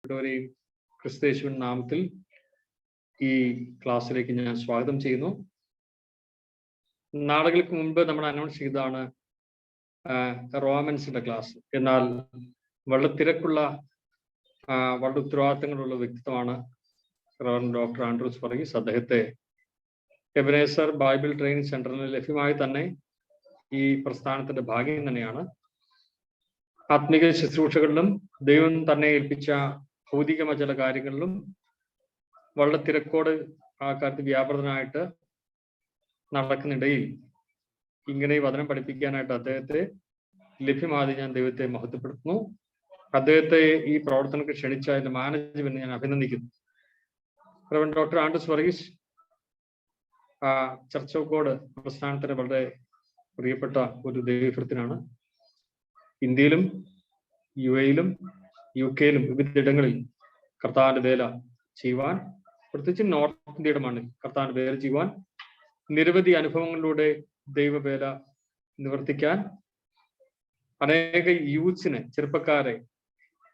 പ്രിയപ്പെട്ടവരെയും ക്രിസ്തയേശുവിൻ നാമത്തിൽ ഈ ക്ലാസ്സിലേക്ക് ഞാൻ സ്വാഗതം ചെയ്യുന്നു. നാളുകൾക്ക് മുൻപ് നമ്മൾ അനൗൺസ് ചെയ്തതാണ് റോമൻസിന്റെ ക്ലാസ്. എന്നാൽ വളരെ തിരക്കുള്ള വളരെ ഉത്തരവാദിത്തങ്ങളുള്ള വ്യക്തിത്വമാണ് ഡോക്ടർ ആൻഡ്രൂസ് വർഗീസ്. അദ്ദേഹത്തെ എബനേസർ ബൈബിൾ ട്രെയിനിങ് സെന്ററിന് ലഭ്യമായി തന്നെ ഈ പ്രസ്ഥാനത്തിന്റെ ഭാഗ്യം തന്നെയാണ്. ആത്മീക ശുശ്രൂഷകളിലും ദൈവം തന്നെ ഏൽപ്പിച്ച ഭൗതികമായ ചില കാര്യങ്ങളിലും വളരെ തിരക്കോട് ആ കാര്യത്തിൽ വ്യാപൃതനായിട്ട് നടക്കുന്നിടയിൽ ഇങ്ങനെ വചനം പഠിപ്പിക്കാനായിട്ട് അദ്ദേഹത്തെ ലഭ്യമാതി ഞാൻ ദൈവത്തെ മഹത്വപ്പെടുത്തുന്നു. അദ്ദേഹത്തെ ഈ പ്രവർത്തനങ്ങൾക്ക് ക്ഷണിച്ച അതിന്റെ മാനേജ്മെന്റ് ഞാൻ അഭിനന്ദിക്കുന്നു. Reverend doctor Andrews Varghese church of God പ്രസ്ഥാനത്തിന് വളരെ പ്രിയപ്പെട്ട ഒരു ദൈവഭൃത്തിനാണ്. ഇന്ത്യയിലും യുഎയിലും UK-യിലും വിവിധയിടങ്ങളിൽ കർത്താവിന്റെ വേല ചെയ്യുവാൻ, പ്രത്യേകിച്ച് നോർത്ത് ഇന്ത്യയുടെ മണ്ണിൽ കർത്താവിന്റെ വേല ചെയ്യുവാൻ, നിരവധി അനുഭവങ്ങളിലൂടെ ദൈവവേല നിവർത്തിക്കാൻ, അനേക യൂത്ത്സിനെ, ചെറുപ്പക്കാരെ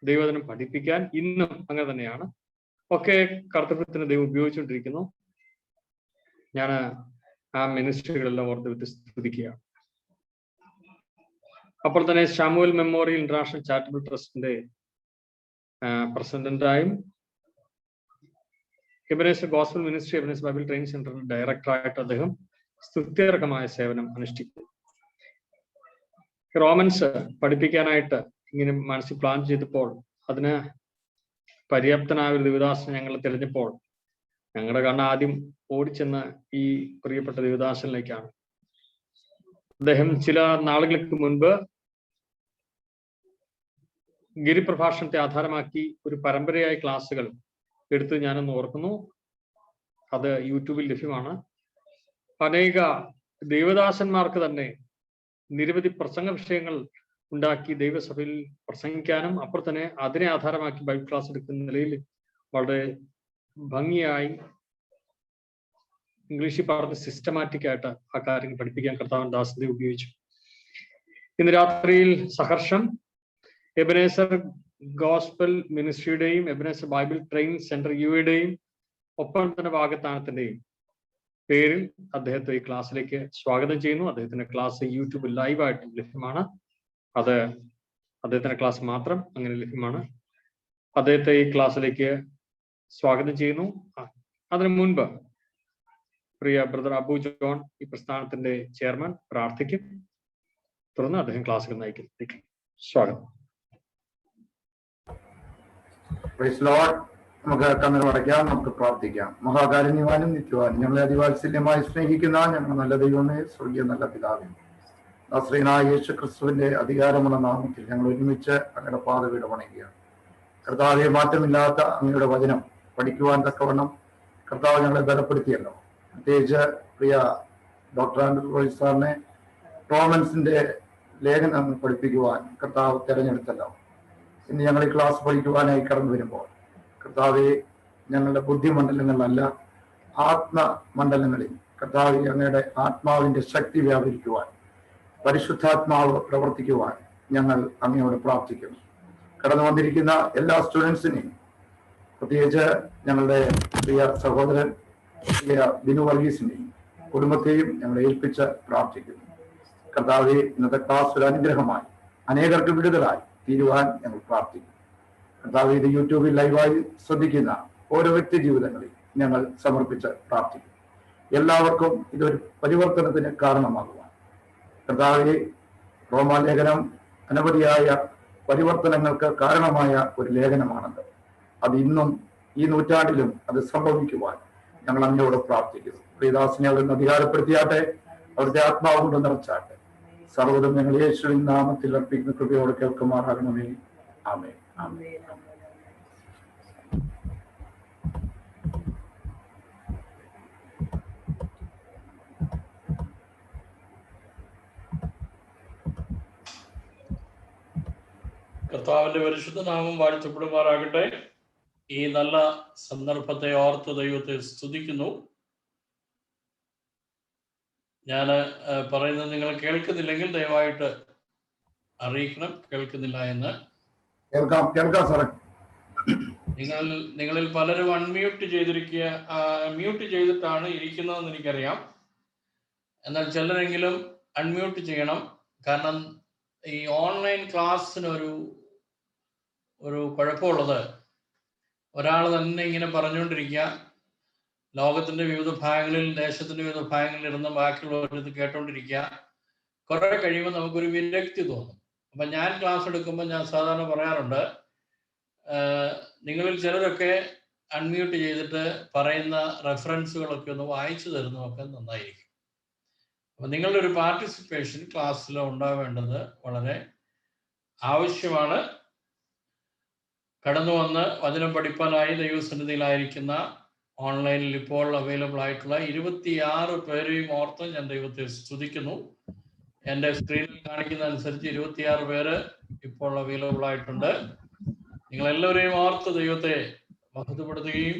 ദൈവവചനം പഠിപ്പിക്കാൻ ഇന്നും അങ്ങനെ തന്നെയാണ് ഒക്കെ കർത്തവ്യത്തിന് ദൈവം ഉപയോഗിച്ചുകൊണ്ടിരിക്കുന്നു. ഞാൻ ആ മിനിസ്ട്രികളെല്ലാം ഓർത്ത് സ്തുതിക്കുകയാണ്. അപ്പോൾ തന്നെ സാമുവൽ മെമ്മോറിയൽ ഇന്റർനാഷണൽ ചാരിറ്റബിൾ ട്രസ്റ്റിന്റെ പ്രസിഡന്റായും Ebenezer gospel ministry Ebenezer Bible training സെന്ററിന്റെ ഡയറക്ടറായിട്ട് അദ്ദേഹം സ്തുത്യർഹമായ സേവനം അനുഷ്ഠിക്കുന്നു. റോമൻസ് പഠിപ്പിക്കാനായിട്ട് ഇങ്ങനെ മനസ്സിൽ പ്ലാൻ ചെയ്തപ്പോൾ അതിന് പര്യാപ്തനായ ഒരു ദേവദാസനെ ഞങ്ങൾ തിരഞ്ഞപ്പോൾ ഞങ്ങളുടെ കണ്ണ് ആദ്യം ഓടിച്ചെന്ന് ഈ പ്രിയപ്പെട്ട ദേവദാസനിലേക്കാണ്. അദ്ദേഹം ചില നാളുകൾക്ക് മുൻപ് ഗിരിപ്രഭാഷണത്തെ ആധാരമാക്കി ഒരു പരമ്പരയായ ക്ലാസ്സുകൾ എടുത്ത് ഞാനൊന്ന് ഓർക്കുന്നു. അത് യൂട്യൂബിൽ ലഭ്യമാണ്. അനേക ദേവദാസന്മാർക്ക് തന്നെ നിരവധി പ്രസംഗ വിഷയങ്ങൾ ഉണ്ടാക്കി ദൈവസഭയിൽ പ്രസംഗിക്കാനും അപ്പോൾ തന്നെ അതിനെ ആധാരമാക്കി ബൈബിൾ ക്ലാസ് എടുക്കുന്ന നിലയിൽ വളരെ ഭംഗിയായി ഇംഗ്ലീഷിൽ പറഞ്ഞ് സിസ്റ്റമാറ്റിക് ആയിട്ട് ആ കാര്യങ്ങൾ പഠിപ്പിക്കാൻ കർത്താവൻ ദാസനെ ഉപയോഗിച്ചു. ഇന്ന് രാത്രിയിൽ സഹർഷം എബനേസർ ഗോസ്പൽ മിനിസ്ട്രിയുടെയും എബനേസർ ബൈബിൾ ട്രെയിനിങ് സെന്റർ UAയുടെയും ഒപ്പം തന്നെ വാഗ്ദാനത്തിന്റെയും പേരിൽ അദ്ദേഹത്തെ ഈ ക്ലാസ്സിലേക്ക് സ്വാഗതം ചെയ്യുന്നു. അദ്ദേഹത്തിന്റെ ക്ലാസ് യൂട്യൂബിൽ ലൈവായിട്ട് ലഭ്യമാണ്. അത് അദ്ദേഹത്തിന്റെ ക്ലാസ് മാത്രം അങ്ങനെ ലഭ്യമാണ്. അദ്ദേഹത്തെ ഈ ക്ലാസ്സിലേക്ക് സ്വാഗതം ചെയ്യുന്നു. അതിനു മുൻപ് പ്രിയ ബ്രദർ അബു ജോൺ, ഈ പ്രസ്ഥാനത്തിന്റെ ചെയർമാൻ, പ്രാർത്ഥിക്കും. തുടർന്ന് അദ്ദേഹം ക്ലാസ്സുകൾ നയിക്കും. സ്വാഗതം. നമുക്ക് കണ്ണുകൾ അടയ്ക്കാം, നമുക്ക് പ്രാർത്ഥിക്കാം. മഹാകാരുണ്യവാനും നിത്യവാനും ഞങ്ങളെ അതിവാത്സല്യമായി സ്നേഹിക്കുന്ന ഞങ്ങളുടെ നല്ല ദൈവമേ, സ്വർഗീയ നല്ല പിതാവേ, നസ്രീനായ യേശു ക്രിസ്തുവിന്റെ അധികാരമുള്ള നാമത്തിൽ ഞങ്ങൾ ഒരുമിച്ച് അങ്ങയുടെ പാദപീഠം വണങ്ങുകയാണ്. കർത്താവെ, മാറ്റമില്ലാത്ത അങ്ങയുടെ വചനം പഠിക്കുവാൻ തക്കവണ്ണം കർത്താവ് ഞങ്ങളെ ബലപ്പെടുത്തിയല്ലോ. പ്രത്യേകിച്ച് പ്രിയ ഡോക്ടർ ആൻഡ്രൂസ് സാറിനെ റോമൻസിന്റെ ലേഖനം പഠിപ്പിക്കുവാൻ കർത്താവ് തിരഞ്ഞെടുത്തല്ലോ. ഇന്ന് ഞങ്ങൾ ഈ ക്ലാസ് പഠിക്കുവാനായി കടന്നു വരുമ്പോൾ കർത്താവെ, ഞങ്ങളുടെ ബുദ്ധിമണ്ഡലങ്ങളിലല്ല, ആത്മമണ്ഡലങ്ങളിൽ കർത്താവെ അങ്ങയുടെ ആത്മാവിന്റെ ശക്തി വ്യാപരിക്കുവാൻ, പരിശുദ്ധാത്മാവ് പ്രവർത്തിക്കുവാൻ ഞങ്ങൾ അങ്ങയോട് പ്രാർത്ഥിക്കുന്നു. കടന്നു വന്നിരിക്കുന്ന എല്ലാ സ്റ്റുഡൻസിനെയും, പ്രത്യേകിച്ച് ഞങ്ങളുടെ പ്രിയ സഹോദരൻ പ്രിയ ബിനു വർഗീസിനെയും കുടുംബത്തെയും ഞങ്ങൾ ഏൽപ്പിച്ച് പ്രാർത്ഥിക്കുന്നു. കർത്താവെ, ഇന്നത്തെ ക്ലാസ് ഒരു അനുഗ്രഹമായി അനേകർക്ക് വിടുതലായി തീരുവാൻ ഞങ്ങൾ പ്രാർത്ഥിക്കുന്നു. കർത്താവെ, ഇത് യൂട്യൂബിൽ ലൈവായി ശ്രദ്ധിക്കുന്ന ഓരോ വ്യക്തി ജീവിതങ്ങളിൽ ഞങ്ങൾ സമർപ്പിച്ച് പ്രാർത്ഥിക്കുന്നു. എല്ലാവർക്കും ഇതൊരു പരിവർത്തനത്തിന് കാരണമാകുവാൻ കർത്താവെ, റോമാലേഖനം അനവധിയായ പരിവർത്തനങ്ങൾക്ക് കാരണമായ ഒരു ലേഖനമാണത്. അത് ഇന്നും ഈ നൂറ്റാണ്ടിലും അത് സംഭവിക്കുവാൻ ഞങ്ങൾ അങ്ങയോട് പ്രാർത്ഥിക്കുന്നു. പ്രിയദാസിനെ അവിടെ നിന്ന് അധികാരപ്പെടുത്തിയാട്ടെ, അവിടുത്തെ ആത്മാവ് കൊണ്ട് നിറച്ചാട്ടെ. സർവ്വതും ഞങ്ങൾ യേശുവിൻ നാമത്തിൽ അർപ്പിക്കുന്ന കൃപയോട് കേൾക്കുമാറാകണമേ. ആമേൻ. ആമേൻ. കർത്താവിന്റെ പരിശുദ്ധ നാമം വാഴ്ത്തപ്പെടുമാറാകട്ടെ. ഈ നല്ല സന്ദർഭത്തെ ഓർത്ത് ദൈവത്തെ സ്തുതിക്കുന്നു. ഞാൻ പറയുന്നത് നിങ്ങൾ കേൾക്കുന്നില്ലെങ്കിൽ ദയവായിട്ട് അറിയിക്കണം, കേൾക്കുന്നില്ല എന്ന്. കേൾക്കാം സാറേ. നിങ്ങളിൽ പലരും മ്യൂട്ട് ചെയ്തിട്ടാണ് ഇരിക്കുന്നതെന്ന് എനിക്കറിയാം. എന്നാൽ ചിലരെങ്കിലും അൺമ്യൂട്ട് ചെയ്യണം. കാരണം ഈ ഓൺലൈൻ ക്ലാസ്സിന് ഒരു കുഴപ്പമുള്ളത്, ഒരാൾ തന്നെ ഇങ്ങനെ പറഞ്ഞുകൊണ്ടിരിക്കുക, ലോകത്തിന്റെ വിവിധ ഭാഗങ്ങളിൽ, ദേശത്തിന്റെ വിവിധ ഭാഗങ്ങളിൽ ഇരുന്ന് ബാക്കിയുള്ളവർ ഇത് കേട്ടോണ്ടിരിക്കുക. കുറെ കഴിയുമ്പോൾ നമുക്കൊരു വിരക്തി തോന്നും. അപ്പൊ ഞാൻ ക്ലാസ് എടുക്കുമ്പോൾ ഞാൻ സാധാരണ പറയാറുണ്ട്, നിങ്ങളിൽ ചിലരൊക്കെ അൺമ്യൂട്ട് ചെയ്തിട്ട് പറയുന്ന റെഫറൻസുകളൊക്കെ ഒന്ന് വായിച്ചു തരുന്നതൊക്കെ നന്നായിരിക്കും. അപ്പൊ നിങ്ങളുടെ ഒരു പാർട്ടിസിപ്പേഷൻ ക്ലാസ്സിൽ ഉണ്ടാവേണ്ടത് വളരെ ആവശ്യമാണ്. കടന്നു വന്ന് വചനം പഠിപ്പാനായി ദൈവസന്നിധിയിലായിരിക്കുന്ന ഓൺലൈനിൽ ഇപ്പോൾ അവൈലബിൾ ആയിട്ടുള്ള 26 പേരെയും ഓർത്ത് ഞാൻ ദൈവത്തെ സ്തുതിക്കുന്നു. എൻ്റെ സ്ക്രീനിൽ കാണിക്കുന്ന അനുസരിച്ച് 26 പേര് ഇപ്പോൾ അവൈലബിൾ ആയിട്ടുണ്ട്. നിങ്ങളെല്ലാവരെയും ഓർത്ത് ദൈവത്തെ മഹത്വപ്പെടുത്തുകയും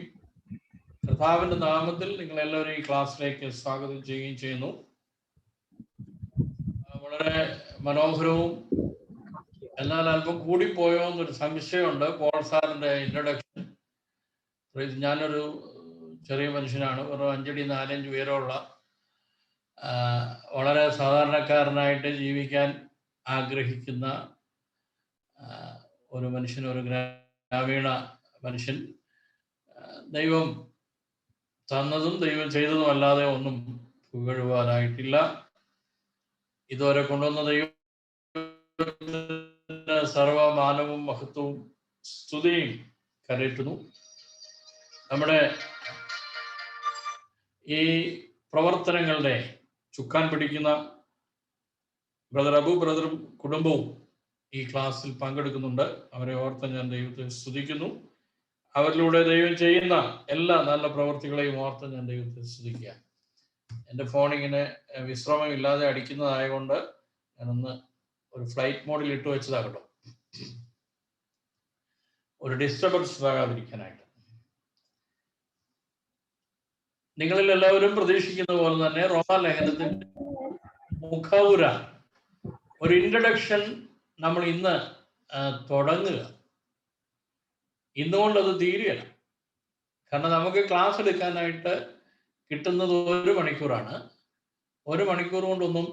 കർത്താവിന്റെ നാമത്തിൽ നിങ്ങളെല്ലാവരെയും ഈ ക്ലാസ്സിലേക്ക് സ്വാഗതം ചെയ്യുകയും ചെയ്യുന്നു. വളരെ മനോഹരവും എന്നാൽ അല്പം കൂടിപ്പോയോ എന്നൊരു സംശയമുണ്ട്. പോൾ സാറിന്റെ ഇൻട്രൊഡക്ഷൻ. ഞാനൊരു ചെറിയ മനുഷ്യനാണ്, വെറും 5 അടി 4 ഇഞ്ച് ഉയരമുള്ള, വളരെ സാധാരണക്കാരനായിട്ട് ജീവിക്കാൻ ആഗ്രഹിക്കുന്ന ഒരു മനുഷ്യൻ, ഒരു ഗ്രാമീണ മനുഷ്യൻ. ദൈവം തന്നതും ദൈവം ചെയ്തതും അല്ലാതെ ഒന്നും പുകഴുവാനായിട്ടില്ല. ഇതുവരെ കൊണ്ടുവന്ന ദൈവം സർവമാനവും മഹത്വവും സ്തുതിയും കരയറ്റുന്നു. നമ്മുടെ ഈ പ്രവർത്തനങ്ങളുടെ ചുക്കാൻ പിടിക്കുന്ന ബ്രദറും കുടുംബവും ഈ ക്ലാസ്സിൽ പങ്കെടുക്കുന്നുണ്ട്. അവരെ ഓർത്ത് ഞാൻ ദൈവത്തെ സ്തുതിക്കുന്നു. അവരിലൂടെ ദൈവം ചെയ്യുന്ന എല്ലാ നല്ല പ്രവർത്തികളെയും ഓർത്ത് ഞാൻ ദൈവത്തെ സ്തുതിക്കുക. എൻ്റെ ഫോൺ ഇങ്ങനെ വിശ്രമമില്ലാതെ അടിക്കുന്നതായതുകൊണ്ട് ഞാനൊന്ന് ഒരു ഫ്ലൈറ്റ് മോഡിൽ ഇട്ട് വെച്ചതാകട്ടോ, ഒരു ഡിസ്റ്റർബൻസ് ആകാതിരിക്കാനായിട്ട്. നിങ്ങളിൽ എല്ലാവരും പ്രതീക്ഷിക്കുന്ന പോലെ തന്നെ റോമാലേഖനത്തിന്റെ മുഖവുര, ഒരു ഇൻട്രഡക്ഷൻ നമ്മൾ ഇന്ന് തുടങ്ങുക. ഇന്നുകൊണ്ട് അത് തീരുകയില്ല. കാരണം നമുക്ക് ക്ലാസ് എടുക്കാനായിട്ട് കിട്ടുന്നത് 1 മണിക്കൂറാണ്. 1 മണിക്കൂർ കൊണ്ടൊന്നും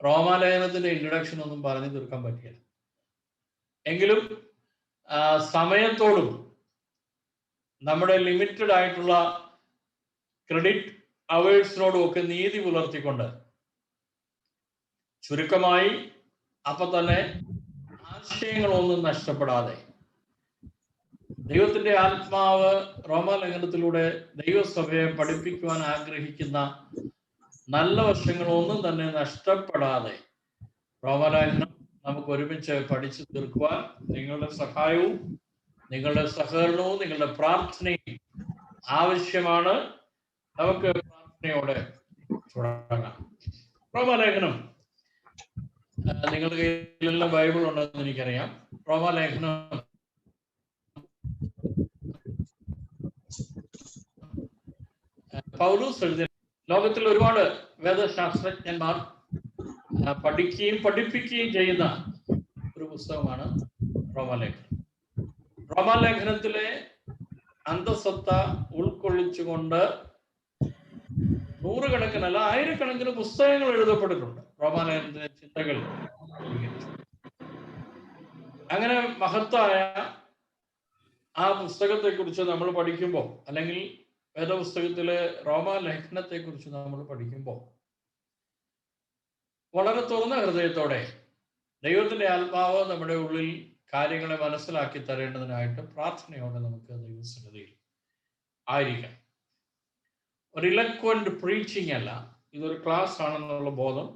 റോമാലേഖനത്തിന്റെ ഇൻട്രഡക്ഷൻ ഒന്നും പറഞ്ഞു തീർക്കാൻ പറ്റില്ല. എങ്കിലും സമയത്തോടും നമ്മുടെ ലിമിറ്റഡ് ആയിട്ടുള്ള ക്രെഡിറ്റ് അവേഴ്സിനോടും ഒക്കെ നീതി പുലർത്തിക്കൊണ്ട് ചുരുക്കമായി അപ്പൊ തന്നെ ആശയങ്ങളൊന്നും നഷ്ടപ്പെടാതെ ദൈവത്തിന്റെ ആത്മാവ് റോമാലേഖനത്തിലൂടെ ദൈവസഭയെ പഠിപ്പിക്കുവാൻ ആഗ്രഹിക്കുന്ന നല്ല വശങ്ങളൊന്നും തന്നെ നഷ്ടപ്പെടാതെ റോമാലേഖനം നമുക്ക് ഒരുമിച്ച് പഠിച്ചു തീർക്കുവാൻ നിങ്ങളുടെ സഹായവും നിങ്ങളുടെ സഹകരണവും നിങ്ങളുടെ പ്രാർത്ഥനയും ആവശ്യമാണ്. നമുക്ക് പ്രാർത്ഥനയോടെ തുടങ്ങാം. റോമാലേഖനം, നിങ്ങളുടെ കയ്യിലെല്ലാം ബൈബിൾ ഉണ്ടെന്ന് എനിക്കറിയാം. റോമാലേഖനം പൗലോസ് എഴുതിയ, ലോകത്തിൽ ഒരുപാട് വേദശാസ്ത്രജ്ഞന്മാർ പഠിക്കുകയും പഠിപ്പിക്കുകയും ചെയ്യുന്ന ഒരു പുസ്തകമാണ് റോമാലേഖനം. റോമാലേഖനത്തിലെ അന്തസത്ത ഉൾക്കൊള്ളിച്ചുകൊണ്ട് നൂറുകണക്കിനല്ല ആയിരക്കണക്കിന് പുസ്തകങ്ങൾ എഴുതപ്പെട്ടിട്ടുണ്ട്. റോമാലേഖനത്തിലെ ചിന്തകൾ അങ്ങനെ മഹത്തായ ആ പുസ്തകത്തെ കുറിച്ച് നമ്മൾ പഠിക്കുമ്പോൾ, അല്ലെങ്കിൽ വേദപുസ്തകത്തിലെ റോമാലേഖനത്തെ കുറിച്ച് നമ്മൾ പഠിക്കുമ്പോൾ വളരെ തുറന്ന ഹൃദയത്തോടെ ദൈവത്തിന്റെ ആത്മാവ് നമ്മുടെ ഉള്ളിൽ കാര്യങ്ങളെ മനസ്സിലാക്കി തരേണ്ടതിനായിട്ട് പ്രാർത്ഥനയോടെ നമുക്ക് ദൈവസന്നിധിയിൽ ആയിരിക്കാം. ഒരു ഇലക്വന്റ് പ്രീച്ചിങ് അല്ല, ഇതൊരു ക്ലാസ് ആണെന്നുള്ള ബോധം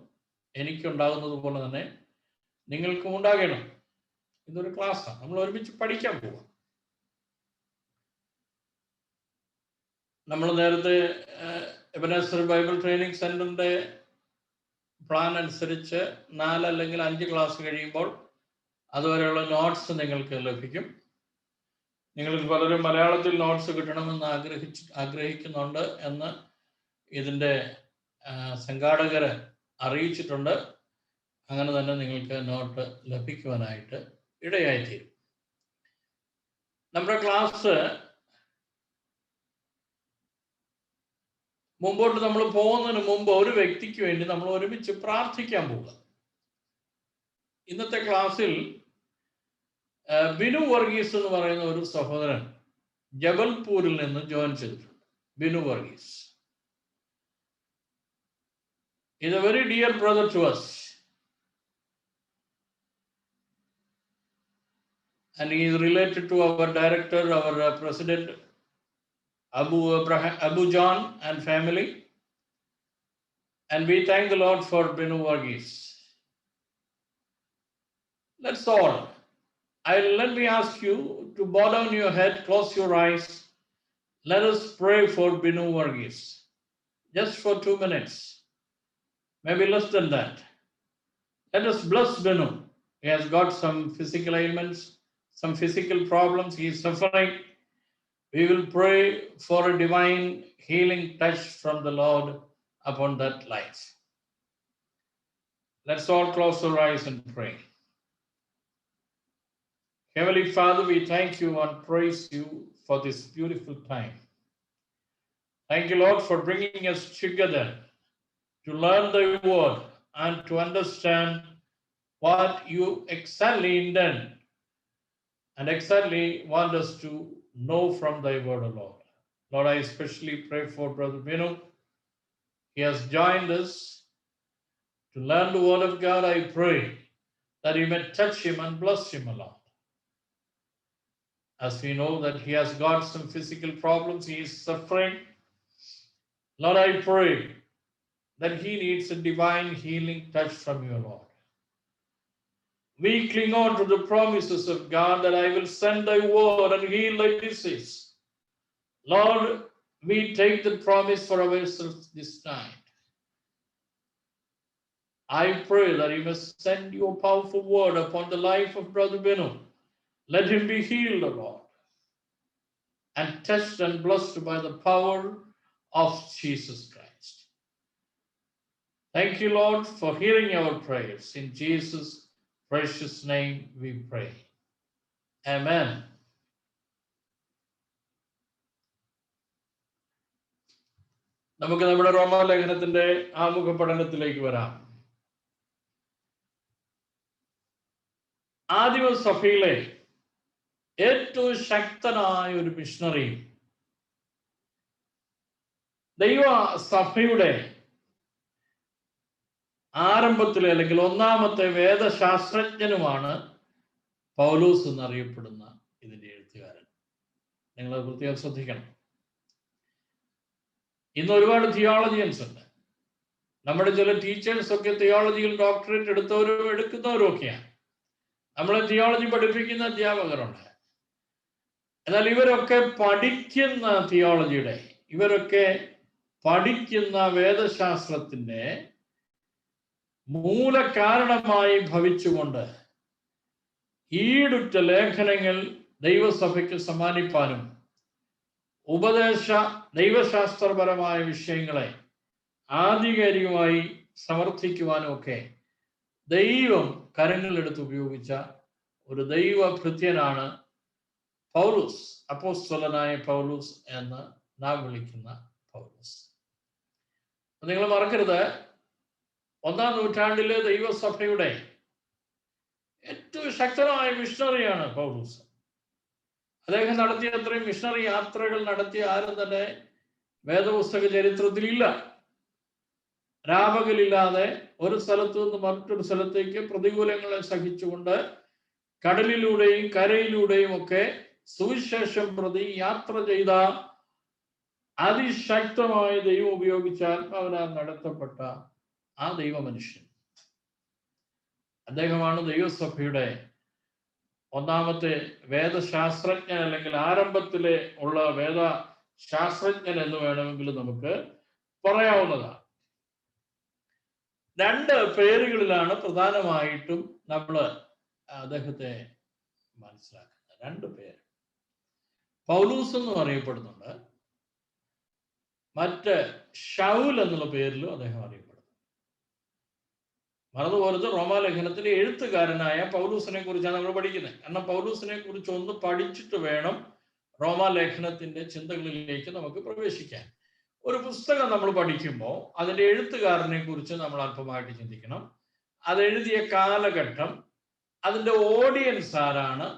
എനിക്കുണ്ടാകുന്നത് പോലെ തന്നെ നിങ്ങൾക്കും ഉണ്ടാകണം. ഇതൊരു ക്ലാസ്സാണ്, നമ്മൾ ഒരുമിച്ച് പഠിക്കാൻ പോവാം. നമ്മൾ നേരത്തെ എബനേസർ ബൈബിൾ ട്രെയിനിങ് സെന്ററിന്റെ പ്ലാൻ അനുസരിച്ച് 4 അല്ലെങ്കിൽ 5 ക്ലാസ് കഴിയുമ്പോൾ അതുവരെയുള്ള നോട്ട്സ് നിങ്ങൾക്ക് ലഭിക്കും. നിങ്ങളിൽ പലരും മലയാളത്തിൽ നോട്ട്സ് കിട്ടണമെന്ന് ആഗ്രഹിക്കുന്നുണ്ട് എന്ന് ഇതിൻ്റെ സംഘാടകര് അറിയിച്ചിട്ടുണ്ട്. അങ്ങനെ തന്നെ നിങ്ങൾക്ക് നോട്ട് ലഭിക്കുവാനായിട്ട് ഇടയായിത്തീരും. നമ്മുടെ ക്ലാസ് മുമ്പോട്ട് നമ്മൾ പോകുന്നതിന് മുമ്പ് ഒരു വ്യക്തിക്ക് വേണ്ടി നമ്മൾ ഒരുമിച്ച് പ്രാർത്ഥിക്കാൻ പോകുക. ഇന്നത്തെ ക്ലാസ്സിൽ ബിനു വർഗീസ് എന്ന് പറയുന്ന ഒരു സഹോദരൻ ജബൽപൂരിൽ നിന്ന് ജോയിൻ ചെയ്തിട്ടുണ്ട്. Binu Varghese is a very dear brother to us, and he is related to our director, our president Abu John and family, and we thank the Lord for Binu Varghese. Let's all, let me ask you to bow down your head, close your eyes. Let us pray for Binu Varghese just for 2 minutes, maybe less than that. Let us bless Binu. He has got some physical ailments, some physical problems. He is suffering. We will pray for a divine healing touch from the Lord upon that life. Let's all close our eyes and pray. Heavenly Father, we thank you and praise you for this beautiful time. Thank you, Lord, for bringing us together to learn thy word and to understand what you exactly intend and exactly want us to know from thy word, O Lord. Lord, I especially pray for Brother Binu. He has joined us to learn the word of God. I pray that you may touch him and bless him, O Lord. As we know that he has got some physical problems, he is suffering. Lord, I pray that he needs a divine healing touch from you, Lord. We cling on to the promises of God that I will send thy word and heal thy disease. Lord, we take the promise for ourselves this night. I pray that you must send your powerful word upon the life of Brother Binu. Let him be healed, O Lord, and touched and blessed by the power of Jesus Christ. Thank you, Lord, for hearing our prayers. In Jesus' precious name we pray. Amen. നമുക്ക് നമ്മുടെ റോമാലേഖനത്തിന്റെ ആമുഖ പഠനത്തിലേക്ക് വരാം. ആദിമ സഭയിലെ ഏറ്റവും ശക്തനായ ഒരു മിഷണറി, ദൈവ സഭയുടെ ആരംഭത്തിലെ അല്ലെങ്കിൽ ഒന്നാമത്തെ വേദശാസ്ത്രജ്ഞനുമാണ് പൗലോസ് എന്നറിയപ്പെടുന്ന ഇതിന്റെ എഴുത്തുകാരൻ. നിങ്ങൾ പ്രത്യേകം ശ്രദ്ധിക്കണം. ഇന്ന് ഒരുപാട് തിയോളജിയൻസ് ഉണ്ട്. നമ്മുടെ ചില ടീച്ചേഴ്സ് ഒക്കെ തിയോളജിയിൽ ഡോക്ടറേറ്റ് എടുത്തവരും എടുക്കുന്നവരും ഒക്കെയാണ്. നമ്മളെ തിയോളജി പഠിപ്പിക്കുന്ന അധ്യാപകരുണ്ട്. എന്നാൽ ഇവരൊക്കെ പഠിക്കുന്ന തിയോളജിയുടെ, ഇവരൊക്കെ പഠിക്കുന്ന വേദശാസ്ത്രത്തിന്റെ മൂലകാരണമായി ഭവിച്ചുകൊണ്ട് ഈടുറ്റ ലേഖനങ്ങൾ ദൈവസഭയ്ക്ക് സമ്മാനിപ്പാനും ദൈവശാസ്ത്രപരമായ വിഷയങ്ങളെ ആധികാരികമായി സമർത്ഥിക്കുവാനും ഒക്കെ ദൈവം കരങ്ങളിലെടുത്ത് ഉപയോഗിച്ച ഒരു ദൈവഭൃത്യനാണ് പൗലോസ്, അപ്പോസ്തലനായ പൗലോസ് എന്ന് നാം വിളിക്കുന്ന പൗലോസ്. നിങ്ങൾ മറക്കരുത്, 1-ാം നൂറ്റാണ്ടിലെ ദൈവസഭയുടെ ഏറ്റവും ശക്തനായ മിഷണറിയാണ് പൗലോസ്. അദ്ദേഹം നടത്തിയ അത്രയും മിഷണറി യാത്രകൾ നടത്തിയ ആരും തന്നെ വേദപുസ്തക ചരിത്രത്തിലില്ല. രാപകലില്ലാതെ ഒരു സ്ഥലത്തു നിന്ന് മറ്റൊരു സ്ഥലത്തേക്ക് പ്രതികൂലങ്ങളെ സഹിച്ചുകൊണ്ട് കടലിലൂടെയും കരയിലൂടെയും ഒക്കെ സുവിശേഷം പ്രതി യാത്ര ചെയ്ത അതിശക്തമായ ദൈവം ഉപയോഗിച്ച ആത്മാവിനാൽ നടത്തപ്പെട്ട ആ ദൈവമനുഷ്യൻ, അദ്ദേഹമാണ് ദൈവസഭയുടെ ഒന്നാമത്തെ വേദശാസ്ത്രജ്ഞൻ, അല്ലെങ്കിൽ ആരംഭത്തിലെ ഉള്ള വേദശാസ്ത്രജ്ഞൻ എന്ന് വേണമെങ്കിൽ നമുക്ക് പറയാവുന്നതാണ്. 2 പേരുകളിലാണ് പ്രധാനമായിട്ടും നമ്മൾ അദ്ദേഹത്തെ മനസ്സിലാക്കുന്നത്. 2 പേര്. പൗലൂസ് എന്ന് അറിയപ്പെടുന്നുണ്ട്, മറ്റ് ഷൗൽ എന്നുള്ള പേരിലും അദ്ദേഹം അറിയപ്പെടുന്നു. മറന്നുപോലത് റോമാലേഖനത്തിലെ എഴുത്തുകാരനായ പൗലൂസിനെ കുറിച്ചാണ് നമ്മൾ പഠിക്കുന്നത്. കാരണം പൗലൂസിനെ കുറിച്ച് ഒന്ന് പഠിച്ചിട്ട് വേണം റോമാലേഖനത്തിന്റെ ചിന്തകളിലേക്ക് നമുക്ക് പ്രവേശിക്കാൻ. ഒരു പുസ്തകം നമ്മൾ പഠിക്കുമ്പോൾ അതിന്റെ എഴുത്തുകാരനെ കുറിച്ച് നമ്മൾ അല്പമായിട്ട് ചിന്തിക്കണം. അതെഴുതിയ കാലഘട്ടം, അതിന്റെ ഓഡിയൻസ് ആരാണ്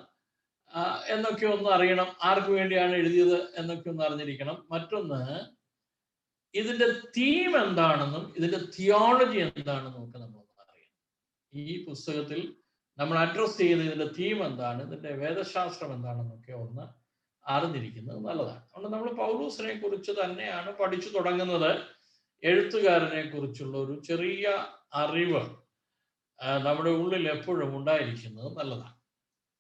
എന്നൊക്കെ ഒന്ന് അറിയണം. ആർക്ക് വേണ്ടിയാണ് എഴുതിയത് എന്നൊക്കെ ഒന്ന് അറിഞ്ഞിരിക്കണം. മറ്റൊന്ന്, ഇതിന്റെ തീം എന്താണെന്നും ഇതിന്റെ തിയോളജി എന്താണെന്നും ഒക്കെ നമ്മൾ അറിയണം. ഈ പുസ്തകത്തിൽ നമ്മൾ അഡ്രസ് ചെയ്യുന്ന ഇതിന്റെ തീം എന്താണ്, ഇതിന്റെ വേദശാസ്ത്രം എന്താണെന്നൊക്കെ ഒന്ന് അറിഞ്ഞിരിക്കുന്നത് നല്ലതാണ്. അതുകൊണ്ട് നമ്മൾ പൗലൂസിനെ കുറിച്ച് തന്നെയാണ് പഠിച്ചു തുടങ്ങുന്നത്. എഴുത്തുകാരനെ കുറിച്ചുള്ള ഒരു ചെറിയ അറിവ് നമ്മുടെ ഉള്ളിൽ എപ്പോഴും ഉണ്ടായിരിക്കുന്നത് നല്ലതാണ്.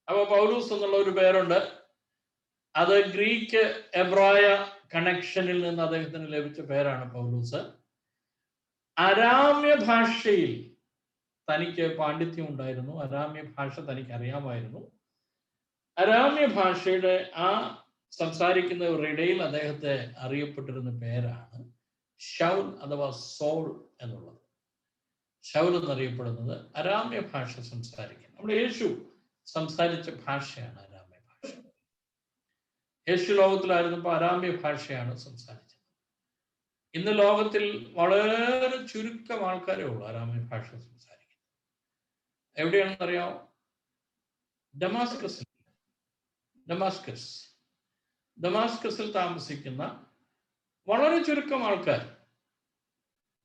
അപ്പൊ പൗലൂസ് എന്നുള്ള ഒരു പേരുണ്ട്. അത് ഗ്രീക്ക് എബ്രായ കണക്ഷനിൽ നിന്ന് അദ്ദേഹത്തിന് ലഭിച്ച പേരാണ് പൗലൂസ്. അരാമ്യ ഭാഷയിൽ തനിക്ക് പാണ്ഡിത്യം ഉണ്ടായിരുന്നു. അരാമ്യ ഭാഷ തനിക്ക് അറിയാമായിരുന്നു. അരാമ്യ ഭാഷയുടെ ആ സംസാരിക്കുന്നവരുടെ ഇടയിൽ അദ്ദേഹത്തെ അറിയപ്പെട്ടിരുന്ന പേരാണ് ശൗൽ അഥവാ സോൾ എന്നുള്ളത്. ശൗൽ എന്നറിയപ്പെടുന്നത് അരാമ്യ ഭാഷ സംസാരിക്കുന്നത്. നമ്മുടെ യേശു സംസാരിച്ച ഭാഷയാണ് അരാമ്യ ഭാഷ. യേശു ലോകത്തിലായിരുന്നപ്പോൾ അരാമ്യ ഭാഷയാണ് സംസാരിച്ചത്. ഇന്ന് ലോകത്തിൽ വളരെ ചുരുക്കം ആൾക്കാരേ ഉള്ളൂ അരാമ്യ ഭാഷ സംസാരിക്കുന്നത്. എവിടെയാണെന്നറിയാമോ? ഡമാസ്കസിൽ താമസിക്കുന്ന വളരെ ചുരുക്കം ആൾക്കാർ,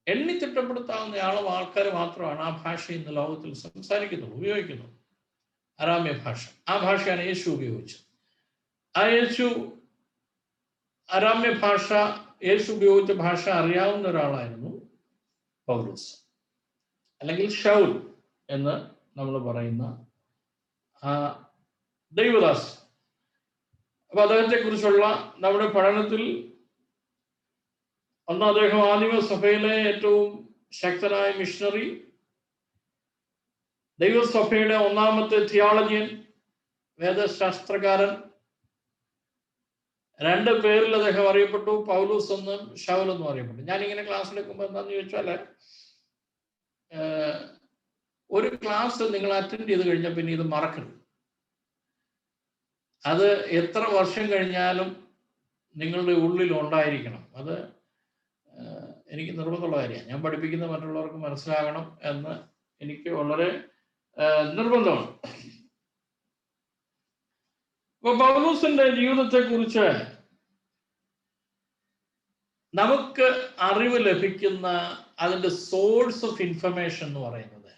എണ്ണിത്തിട്ടപ്പെടുത്താവുന്ന ആൾക്കാർ മാത്രമാണ് ആ ഭാഷ ഇന്ന് ലോകത്തിൽ സംസാരിക്കുന്നുള്ളൂ, ഉപയോഗിക്കുന്നുള്ളൂ, അരാമ്യ ഭാഷ. ആ ഭാഷയാണ് യേശു ഉപയോഗിച്ചത്. ആ അരാമ്യ ഭാഷ, യേശു ഉപയോഗിച്ച ഭാഷ അറിയാവുന്ന ഒരാളായിരുന്നു പൗലോസ്, അല്ലെങ്കിൽ ശൗൽ എന്ന് നമ്മൾ പറയുന്ന ആ ദൈവദാസ്. അപ്പൊ അദ്ദേഹത്തെ കുറിച്ചുള്ള നമ്മുടെ പഠനത്തിൽ ഒന്ന്, അദ്ദേഹം ആദിമ സഭയിലെ ഏറ്റവും ശക്തനായ മിഷണറി, ദൈവസഭയുടെ ഒന്നാമത്തെ തിയോളജിയൻ, വേദശാസ്ത്രകാരൻ. രണ്ട് പേരിൽ അദ്ദേഹം അറിയപ്പെട്ടു, പൗലൂസ് എന്നും ശൗൽ എന്നും അറിയപ്പെട്ടു. ഞാനിങ്ങനെ ക്ലാസ് എടുക്കുമ്പോൾ എന്താന്ന് ചോദിച്ചാല്, ഒരു ക്ലാസ് നിങ്ങൾ അറ്റൻഡ് ചെയ്ത് കഴിഞ്ഞാൽ പിന്നെ ഇത് മറക്കരുത്. അത് എത്ര വർഷം കഴിഞ്ഞാലും നിങ്ങളുടെ ഉള്ളിൽ ഉണ്ടായിരിക്കണം. അത് എനിക്ക് നിർബന്ധമുള്ള കാര്യമാണ്. ഞാൻ പഠിപ്പിക്കുന്ന മറ്റുള്ളവർക്ക് മനസ്സിലാകണം എന്ന് എനിക്ക് വളരെ നിർബന്ധമാണ്. അപ്പൊ പൗലൂസിന്റെ ജീവിതത്തെ കുറിച്ച് നമുക്ക് അറിവ് ലഭിക്കുന്ന അതിന്റെ സോഴ്സ് ഓഫ് ഇൻഫർമേഷൻ എന്ന് പറയുന്നത്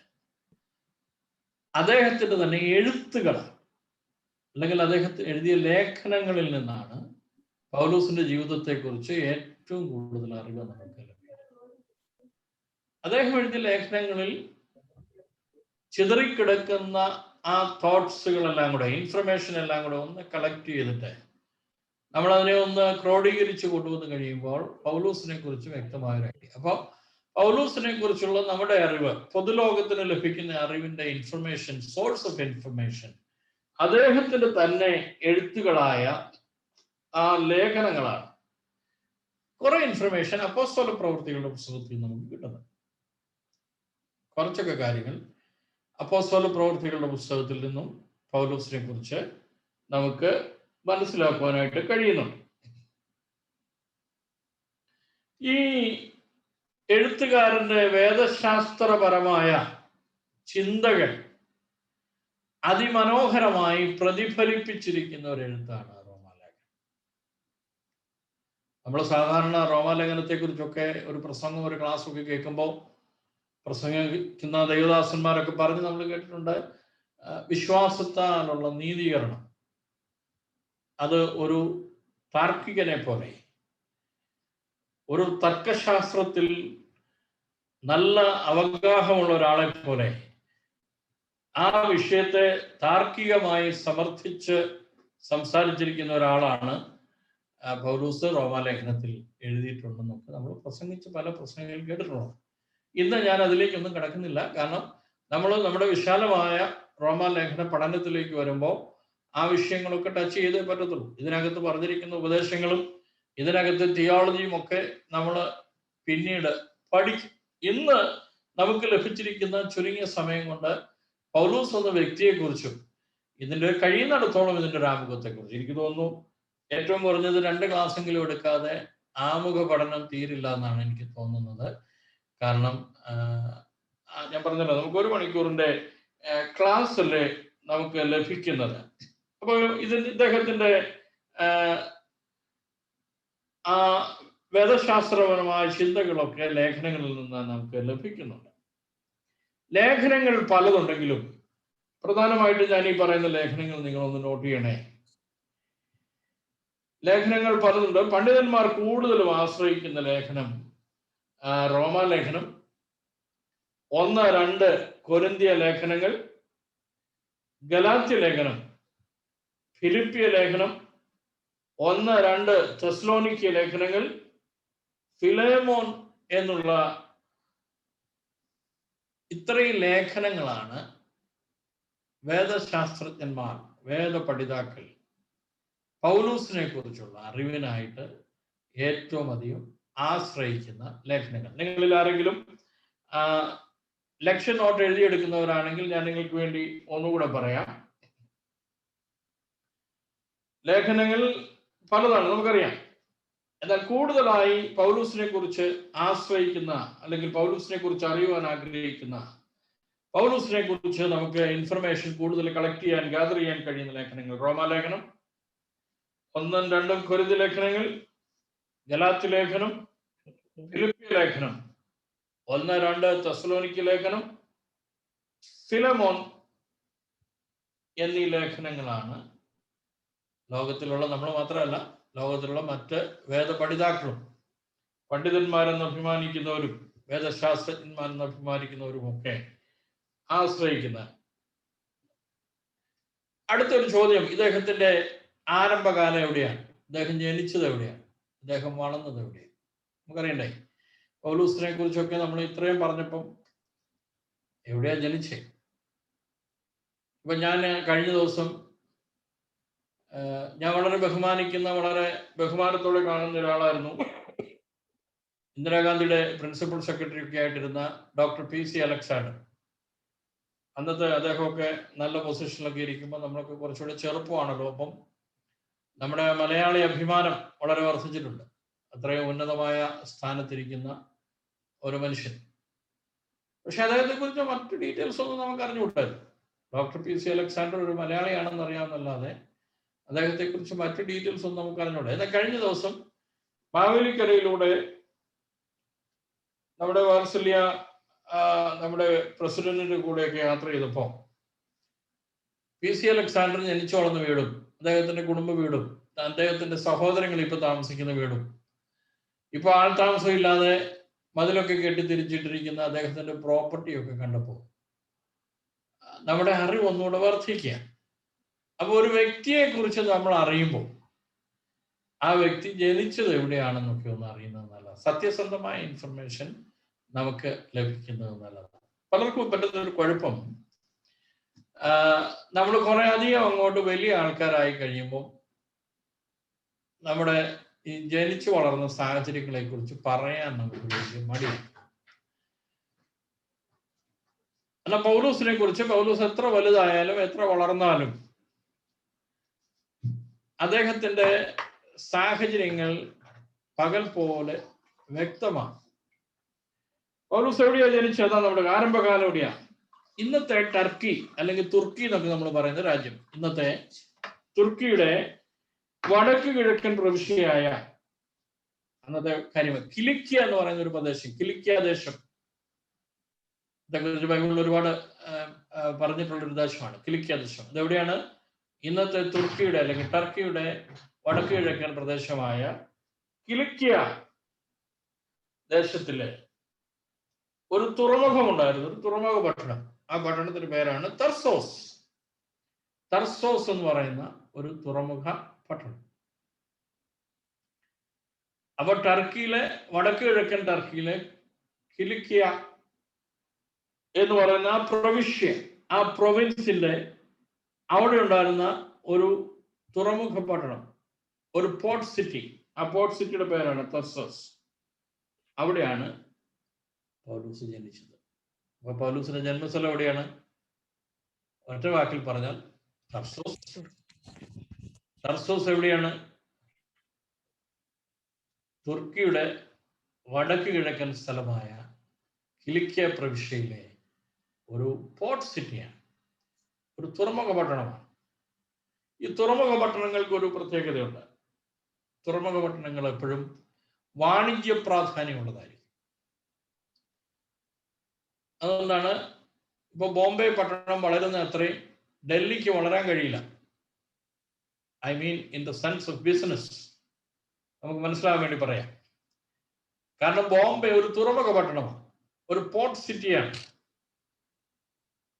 അദ്ദേഹത്തിന്റെ തന്നെ എഴുത്തുകളാണ്, അല്ലെങ്കിൽ അദ്ദേഹത്തിന് എഴുതിയ ലേഖനങ്ങളിൽ നിന്നാണ് പൗലൂസിന്റെ ജീവിതത്തെ കുറിച്ച് ഏറ്റവും കൂടുതൽ അറിവ് നമുക്ക് ലഭിക്കുന്നത്. അദ്ദേഹം എഴുതിയ ലേഖനങ്ങളിൽ ചിതറിക്കിടക്കുന്ന ആ തോട്ട്സുകളെല്ലാം കൂടെ, ഇൻഫർമേഷൻ എല്ലാം കൂടെ ഒന്ന് കളക്ട് ചെയ്തിട്ട് നമ്മളതിനെ ഒന്ന് ക്രോഡീകരിച്ച് കൊണ്ടുവന്ന് കഴിയുമ്പോൾ പൗലൂസിനെ കുറിച്ച് വ്യക്തമായ ഐഡിയ. അപ്പൊ പൗലൂസിനെ കുറിച്ചുള്ള നമ്മുടെ അറിവ്, പൊതുലോകത്തിന് ലഭിക്കുന്ന അറിവിന്റെ ഇൻഫർമേഷൻ, സോഴ്സ് ഓഫ് ഇൻഫർമേഷൻ അദ്ദേഹത്തിന്റെ തന്നെ എഴുത്തുകളായ ആ ലേഖനങ്ങളാണ്. കുറെ ഇൻഫർമേഷൻ അപ്പോസ്തല പ്രവൃത്തികളുടെ പുസ്തകത്തിൽ നമുക്ക് കിട്ടുന്നത്. കുറച്ചൊക്കെ കാര്യങ്ങൾ അപ്പോസ്തല പ്രവൃത്തികളുടെ പുസ്തകത്തിൽ നിന്നും പൗലോസിനെ കുറിച്ച് നമുക്ക് മനസ്സിലാക്കുവാനായിട്ട് കഴിയുന്നുണ്ട്. ഈ എഴുത്തുകാരന്റെ വേദശാസ്ത്രപരമായ ചിന്തകൾ അതിമനോഹരമായി പ്രതിഫലിപ്പിച്ചിരിക്കുന്ന ഒരു എഴുത്താണ് റോമാലേഖനം. നമ്മൾ സാധാരണ റോമാലേഖനത്തെ കുറിച്ചൊക്കെ ഒരു പ്രസംഗം, ഒരു ക്ലാസ് ഒക്കെ കേൾക്കുമ്പോൾ പ്രസംഗിക്കുന്ന ദൈവദാസന്മാരൊക്കെ പറഞ്ഞ് നമ്മൾ കേട്ടിട്ടുണ്ട്, വിശ്വാസത്താലുള്ള നീതീകരണം അത് ഒരു താർക്കികനെ പോലെ, ഒരു തർക്കശാസ്ത്രത്തിൽ നല്ല അവഗാഹമുള്ള ഒരാളെ പോലെ ആ വിഷയത്തെ താർക്കികമായി സമർത്ഥിച്ച് സംസാരിച്ചിരിക്കുന്ന ഒരാളാണ് പൗലൂസ്. റോമാലേഖനത്തിൽ എഴുതിയിട്ടുണ്ടെന്നൊക്കെ നമ്മൾ പ്രസംഗിച്ച് പല പ്രസംഗങ്ങൾ കേട്ടിട്ടുണ്ട്. ഇന്ന് ഞാൻ അതിലേക്കൊന്നും കിടക്കുന്നില്ല. കാരണം നമ്മൾ നമ്മുടെ വിശാലമായ റോമാലേഖന പഠനത്തിലേക്ക് വരുമ്പോൾ ആ വിഷയങ്ങളൊക്കെ ടച്ച് ചെയ്തേ പറ്റത്തുള്ളൂ. ഇതിനകത്ത് പറഞ്ഞിരിക്കുന്ന ഉപദേശങ്ങളും ഇതിനകത്ത് തിയോളജിയും ഒക്കെ നമ്മൾ പിന്നീട് പഠിക്കും. ഇന്ന് നമുക്ക് ലഭിച്ചിരിക്കുന്ന ചുരുങ്ങിയ സമയം കൊണ്ട് പൗലോസ് എന്ന വ്യക്തിയെക്കുറിച്ചും ഇതിന്റെ കഴിയുന്നിടത്തോളം ഇതിന്റെ ഒരു ആമുഖത്തെക്കുറിച്ച് എനിക്ക് തോന്നുന്നു ഏറ്റവും കുറഞ്ഞത് 2 ക്ലാസ്സെങ്കിലും എടുക്കാതെ ആമുഖ പഠനം തീരില്ല എന്നാണ് എനിക്ക് തോന്നുന്നത്. കാരണം ഞാൻ പറഞ്ഞല്ലോ, നമുക്ക് 1 മണിക്കൂറിന്റെ ക്ലാസ് അല്ലേ നമുക്ക് ലഭിക്കുന്നത്. അപ്പോൾ ഇദ്ദേഹത്തിന്റെ ആ വേദശാസ്ത്രപരമായ ചിന്തകളൊക്കെ ലേഖനങ്ങളിൽ നിന്ന് നമുക്ക് ലഭിക്കുന്നുണ്ട്. ലേഖനങ്ങൾ പലതുണ്ടെങ്കിലും പ്രധാനമായിട്ട് ഞാൻ ഈ പറയുന്ന ലേഖനങ്ങൾ നിങ്ങളൊന്ന് നോട്ട് ചെയ്യണേ. ലേഖനങ്ങൾ പലതുണ്ട്. പണ്ഡിതന്മാർ കൂടുതലും ആശ്രയിക്കുന്ന ലേഖനം റോമാലേഖനം, 1-2 കൊരിന്ത്യ ലേഖനങ്ങൾ, ഗലാത്യ ലേഖനം, ഫിലിപ്പിയ ലേഖനം, 1-2 തെസ്സലോനിക്യ ലേഖനങ്ങൾ, ഫിലേമോൻ എന്നുള്ള ഇത്രയും ലേഖനങ്ങളാണ് വേദശാസ്ത്രജ്ഞന്മാർ, വേദപഠിതാക്കൾ പൗലോസിനെ കുറിച്ചുള്ള അറിവിനായിട്ട് ഏറ്റവും അധികം ആശ്രയിക്കുന്ന ലേഖനങ്ങൾ. നിങ്ങളിൽ ആരെങ്കിലും ലക്ഷ്യ നോട്ട് എഴുതിയെടുക്കുന്നവരാണെങ്കിൽ ഞാൻ നിങ്ങൾക്ക് വേണ്ടി ഒന്നുകൂടെ പറയാം. ലേഖനങ്ങൾ പലതാണ് നമുക്കറിയാം. എന്നാൽ കൂടുതലായി പൗലോസിനെ കുറിച്ച് ആശ്രയിക്കുന്ന അല്ലെങ്കിൽ പൗലോസിനെ കുറിച്ച് അറിയുവാൻ ആഗ്രഹിക്കുന്ന, പൗലോസിനെ കുറിച്ച് നമുക്ക് ഇൻഫർമേഷൻ കൂടുതൽ കളക്ട് ചെയ്യാൻ, ഗ്യാദർ ചെയ്യാൻ കഴിയുന്ന ലേഖനങ്ങൾ റോമാലേഖനം, 1-2 കൊരിന്ത്യ ലേഖനങ്ങൾ, ഗലാത്യ ലേഖനം, ഫിലിപ്പിയ ലേഖനം, 1-2 തെസ്സലോനിക്യ ലേഖനം, ഫിലേമോൻ എന്നീ ലേഖനങ്ങളാണ് ലോകത്തിലുള്ള, നമ്മൾ മാത്രമല്ല ലോകത്തിലുള്ള മറ്റ് വേദപഠിതാക്കളും പണ്ഡിതന്മാരെന്ന് അഭിമാനിക്കുന്നവരും വേദശാസ്ത്രജ്ഞന്മാരെന്ന് അഭിമാനിക്കുന്നവരും ഒക്കെ ആശ്രയിക്കുന്ന. അടുത്തൊരു ചോദ്യം, ഇദ്ദേഹത്തിന്റെ ആരംഭകാലം എവിടെയാണ്? ഇദ്ദേഹം ജനിച്ചത് എവിടെയാണ്? ഇദ്ദേഹം വളർന്നത് എവിടെയാണ്? നമുക്കറിയണ്ടേ. പൗലോസിനെ കുറിച്ചൊക്കെ നമ്മൾ ഇത്രയും പറഞ്ഞപ്പം എവിടെയാ ജനിച്ചേ? ഇപ്പൊ ഞാൻ കഴിഞ്ഞ ദിവസം ഞാൻ വളരെ ബഹുമാനിക്കുന്ന, വളരെ ബഹുമാനത്തോടെ കാണുന്ന ഒരാളായിരുന്നു ഇന്ദിരാഗാന്ധിയുടെ പ്രിൻസിപ്പൽ സെക്രട്ടറി ഒക്കെ ആയിട്ടിരുന്ന ഡോക്ടർ PC അലക്സാണ്ടർ. അന്നത്തെ അദ്ദേഹമൊക്കെ നല്ല പൊസിഷനിലൊക്കെ ഇരിക്കുമ്പോൾ നമ്മളൊക്കെ കുറച്ചുകൂടെ ചെറുപ്പമാണല്ലോ. അപ്പം നമ്മുടെ മലയാളി അഭിമാനം വളരെ വർദ്ധിച്ചിട്ടുണ്ട്. അത്രയും ഉന്നതമായ സ്ഥാനത്തിരിക്കുന്ന ഒരു മനുഷ്യൻ. പക്ഷെ അദ്ദേഹത്തെ കുറിച്ച് മറ്റു ഡീറ്റെയിൽസ് ഒന്നും നമുക്ക് അറിഞ്ഞുകൂട്ടായിരുന്നു. ഡോക്ടർ PC അലക്സാണ്ടർ ഒരു മലയാളിയാണെന്ന് അറിയാമെന്നല്ലാതെ അദ്ദേഹത്തെ കുറിച്ച് മറ്റു ഡീറ്റെയിൽസ് ഒന്നും നമുക്ക് അറിഞ്ഞൂടാ. എന്നാൽ കഴിഞ്ഞ ദിവസം മാവേലിക്കരയിലൂടെ നമ്മുടെ വാത്സല്യ നമ്മുടെ പ്രസിഡന്റിന്റെ കൂടെയൊക്കെ യാത്ര ചെയ്തപ്പോൾ PC അലക്സാണ്ടർ ജനിച്ചു വളർന്ന വീടും അദ്ദേഹത്തിന്റെ കുടുംബ വീടും അദ്ദേഹത്തിന്റെ സഹോദരങ്ങൾ ഇപ്പൊ താമസിക്കുന്ന വീടും ഇപ്പൊ ആൾ താമസം ഇല്ലാതെ മതിലൊക്കെ കെട്ടിത്തിരിച്ചിട്ടിരിക്കുന്ന അദ്ദേഹത്തിന്റെ പ്രോപ്പർട്ടിയൊക്കെ കണ്ടപ്പോൾ നമ്മുടെ അറിവ് ഒന്നുകൂടെ വർദ്ധിക്കുക. അപ്പൊ ഒരു വ്യക്തിയെ കുറിച്ച് നമ്മൾ അറിയുമ്പോൾ ആ വ്യക്തി ജനിച്ചത് എവിടെയാണെന്നൊക്കെ ഒന്ന് അറിയുന്നത് നല്ലതാണ്. സത്യസന്ധമായ ഇൻഫർമേഷൻ നമുക്ക് ലഭിക്കുന്നത് നല്ലതാണ്. പലർക്കും പറ്റുന്ന ഒരു കുഴപ്പം, നമ്മൾ കുറെ അധികം അങ്ങോട്ട് വലിയ ആൾക്കാരായി കഴിയുമ്പോൾ നമ്മുടെ ഈ ജനിച്ചു വളർന്ന സാഹചര്യങ്ങളെ കുറിച്ച് പറയാൻ നമുക്ക് വലിയ മടിയാണ്. എന്നാൽ പൗലോസിനെ കുറിച്ച്, പൗലോസ് എത്ര വലുതായാലും എത്ര വളർന്നാലും അദ്ദേഹത്തിന്റെ സാഹചര്യങ്ങൾ പകൽ പോലെ വ്യക്തമാണ്. പൗലോസ് എവിടെയാ ജനിച്ചത്? അതാ നമ്മുടെ ആരംഭകാലം എവിടെയാ? ഇന്നത്തെ ടർക്കി അല്ലെങ്കിൽ തുർക്കി എന്നൊക്കെ നമ്മൾ പറയുന്ന രാജ്യം, ഇന്നത്തെ തുർക്കിയുടെ വടക്ക് കിഴക്കൻ പ്രവിശ്യയായ അന്നത്തെ കാര്യം കിലിക്കിയ എന്ന് പറയുന്ന ഒരു പ്രദേശം, കിലിക്കിയ ദേശം. ഇതേക്കുറിച്ച് ബൈബിളിൽ ഒരുപാട് പറഞ്ഞിട്ടുള്ളൊരു ദേശമാണ് കിലിക്കിയ ദേശം. ഇതെവിടെയാണ്? ഇന്നത്തെ തുർക്കിയുടെ അല്ലെങ്കിൽ ടർക്കിയുടെ വടക്ക് കിഴക്കൻ പ്രദേശമായ കിലിക്കിയ ദേശത്തില് ഒരു തുറമുഖമുണ്ടായിരുന്നു, ഒരു തുറമുഖ പട്ടണം. ആ പട്ടണത്തിന്റെ പേരാണ് തർസോസ്. തർസോസ് എന്ന് പറയുന്ന ഒരു തുറമുഖ പട്ടണം. അപ്പൊ ടർക്കിയിലെ വടക്ക് കിഴക്കൻ ടർക്കിയിലെ കിലിക്കിയ എന്ന് പറയുന്ന ആ പ്രവിശ്യ, ആ പ്രൊവിൻസിന്റെ അവിടെ ഉണ്ടായിരുന്ന ഒരു തുറമുഖ പട്ടണം, ഒരു പോർട്ട് സിറ്റി. ആ പോർട്ട് സിറ്റിയുടെ പേരാണ് തർസോസ്. അവിടെയാണ് പൗലോസ് ജനിച്ചത്. അപ്പൊ പൗലൂസിന്റെ ജന്മസ്ഥലം എവിടെയാണ്? ഒറ്റ വാക്കിൽ പറഞ്ഞാൽ തർസോസ്. തർസോസ് എവിടെയാണ്? തുർക്കിയുടെ വടക്ക് കിഴക്കൻ സ്ഥലമായ കിലിക്കിയ പ്രവിശ്യയിലെ ഒരു പോർട്ട് സിറ്റിയാണ്, ഒരു തുറമുഖ പട്ടണമാണ്. ഈ തുറമുഖ പട്ടണങ്ങൾക്ക് ഒരു പ്രത്യേകതയുണ്ട്. തുറമുഖ പട്ടണങ്ങൾ എപ്പോഴും വാണിജ്യ പ്രാധാന്യമുള്ളതായിരിക്കും. അതുകൊണ്ടാണ് ഇപ്പൊ ബോംബെ പട്ടണം വളരുന്ന അത്രയും ഡൽഹിക്ക് വളരാൻ കഴിയില്ല. I mean in the sense of business, നമുക്ക് മനസ്സിലാകാൻ വേണ്ടി പറയാം. കാരണം ബോംബെ ഒരു തുറമുഖ പട്ടണമാണ്, ഒരു പോർട്ട് സിറ്റിയാണ്.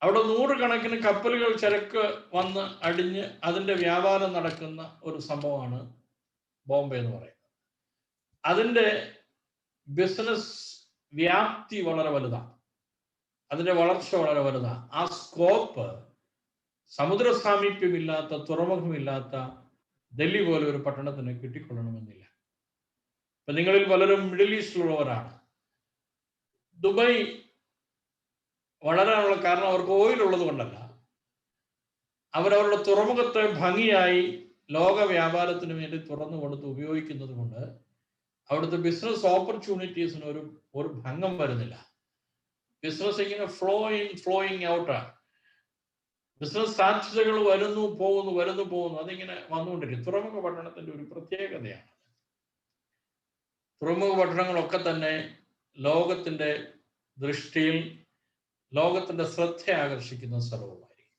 അവിടെ നൂറുകണക്കിന് കപ്പലുകൾ ചരക്ക് വന്ന് അടിഞ്ഞ് അതിന്റെ വ്യാപാരം നടക്കുന്ന ഒരു സംഭവമാണ് ബോംബെ എന്ന് പറയുന്നത്. അതിന്റെ ബിസിനസ് വ്യാപ്തി വളരെ വലുതാണ്, അതിന്റെ വളർച്ച വളരെ വലുതാണ്. ആ സ്കോപ്പ് സമുദ്ര സാമീപ്യമില്ലാത്ത, തുറമുഖമില്ലാത്ത ഡൽഹി പോലെ ഒരു പട്ടണത്തിന് കിട്ടിക്കൊള്ളണമെന്നില്ല. ഇപ്പൊ നിങ്ങളിൽ പലരും മിഡിൽ ഈസ്റ്റിലുള്ളവരാണ്. ദുബായ് വളരാനുള്ള കാരണം അവർക്ക് ഓയിൽ ഉള്ളത് കൊണ്ടല്ല, അവരവരുടെ തുറമുഖത്തെ ഭംഗിയായി ലോക വ്യാപാരത്തിന് വേണ്ടി തുറന്നു കൊടുത്ത് ഉപയോഗിക്കുന്നത് കൊണ്ട് അവിടുത്തെ ബിസിനസ് ഓപ്പർച്യൂണിറ്റീസിന് ഒരു ഭംഗം വരുന്നില്ല. ബിസിനസ് ഇങ്ങനെ ഫ്ലോയിങ് ഔട്ടാണ്. ബിസിനസ് സാധ്യതകൾ വരുന്നു പോകുന്നു, അതിങ്ങനെ വന്നുകൊണ്ടിരിക്കും. തുറമുഖ പട്ടണത്തിന്റെ ഒരു പ്രത്യേകതയാണ്. തുറമുഖ പട്ടണങ്ങളൊക്കെ തന്നെ ലോകത്തിന്റെ ദൃഷ്ടിയിൽ, ലോകത്തിന്റെ ശ്രദ്ധ ആകർഷിക്കുന്ന സ്ഥലവുമായിരിക്കും.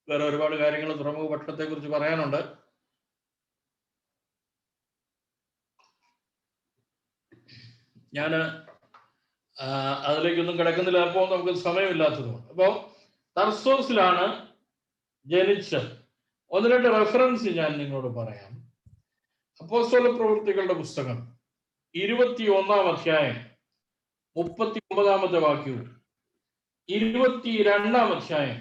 വേറെ ഒരുപാട് കാര്യങ്ങൾ തുറമുഖ പട്ടണത്തെ കുറിച്ച് പറയാനുണ്ട്. ഞാൻ അതിലേക്കൊന്നും കിടക്കുന്നില്ല, അപ്പോൾ നമുക്ക് സമയമില്ലാത്തതുകൊണ്ട്. അപ്പോൾ തർസോസിലാണ് ജനിച്ചത്. 1-2 റെഫറൻസ് ഞാൻ നിങ്ങളോട് പറയാം. അപ്പോസ്തല പ്രവൃത്തികളുടെ പുസ്തകം 21-ാം അധ്യായം 39-ാമത്തെ വാക്യവും 22-ാം അധ്യായം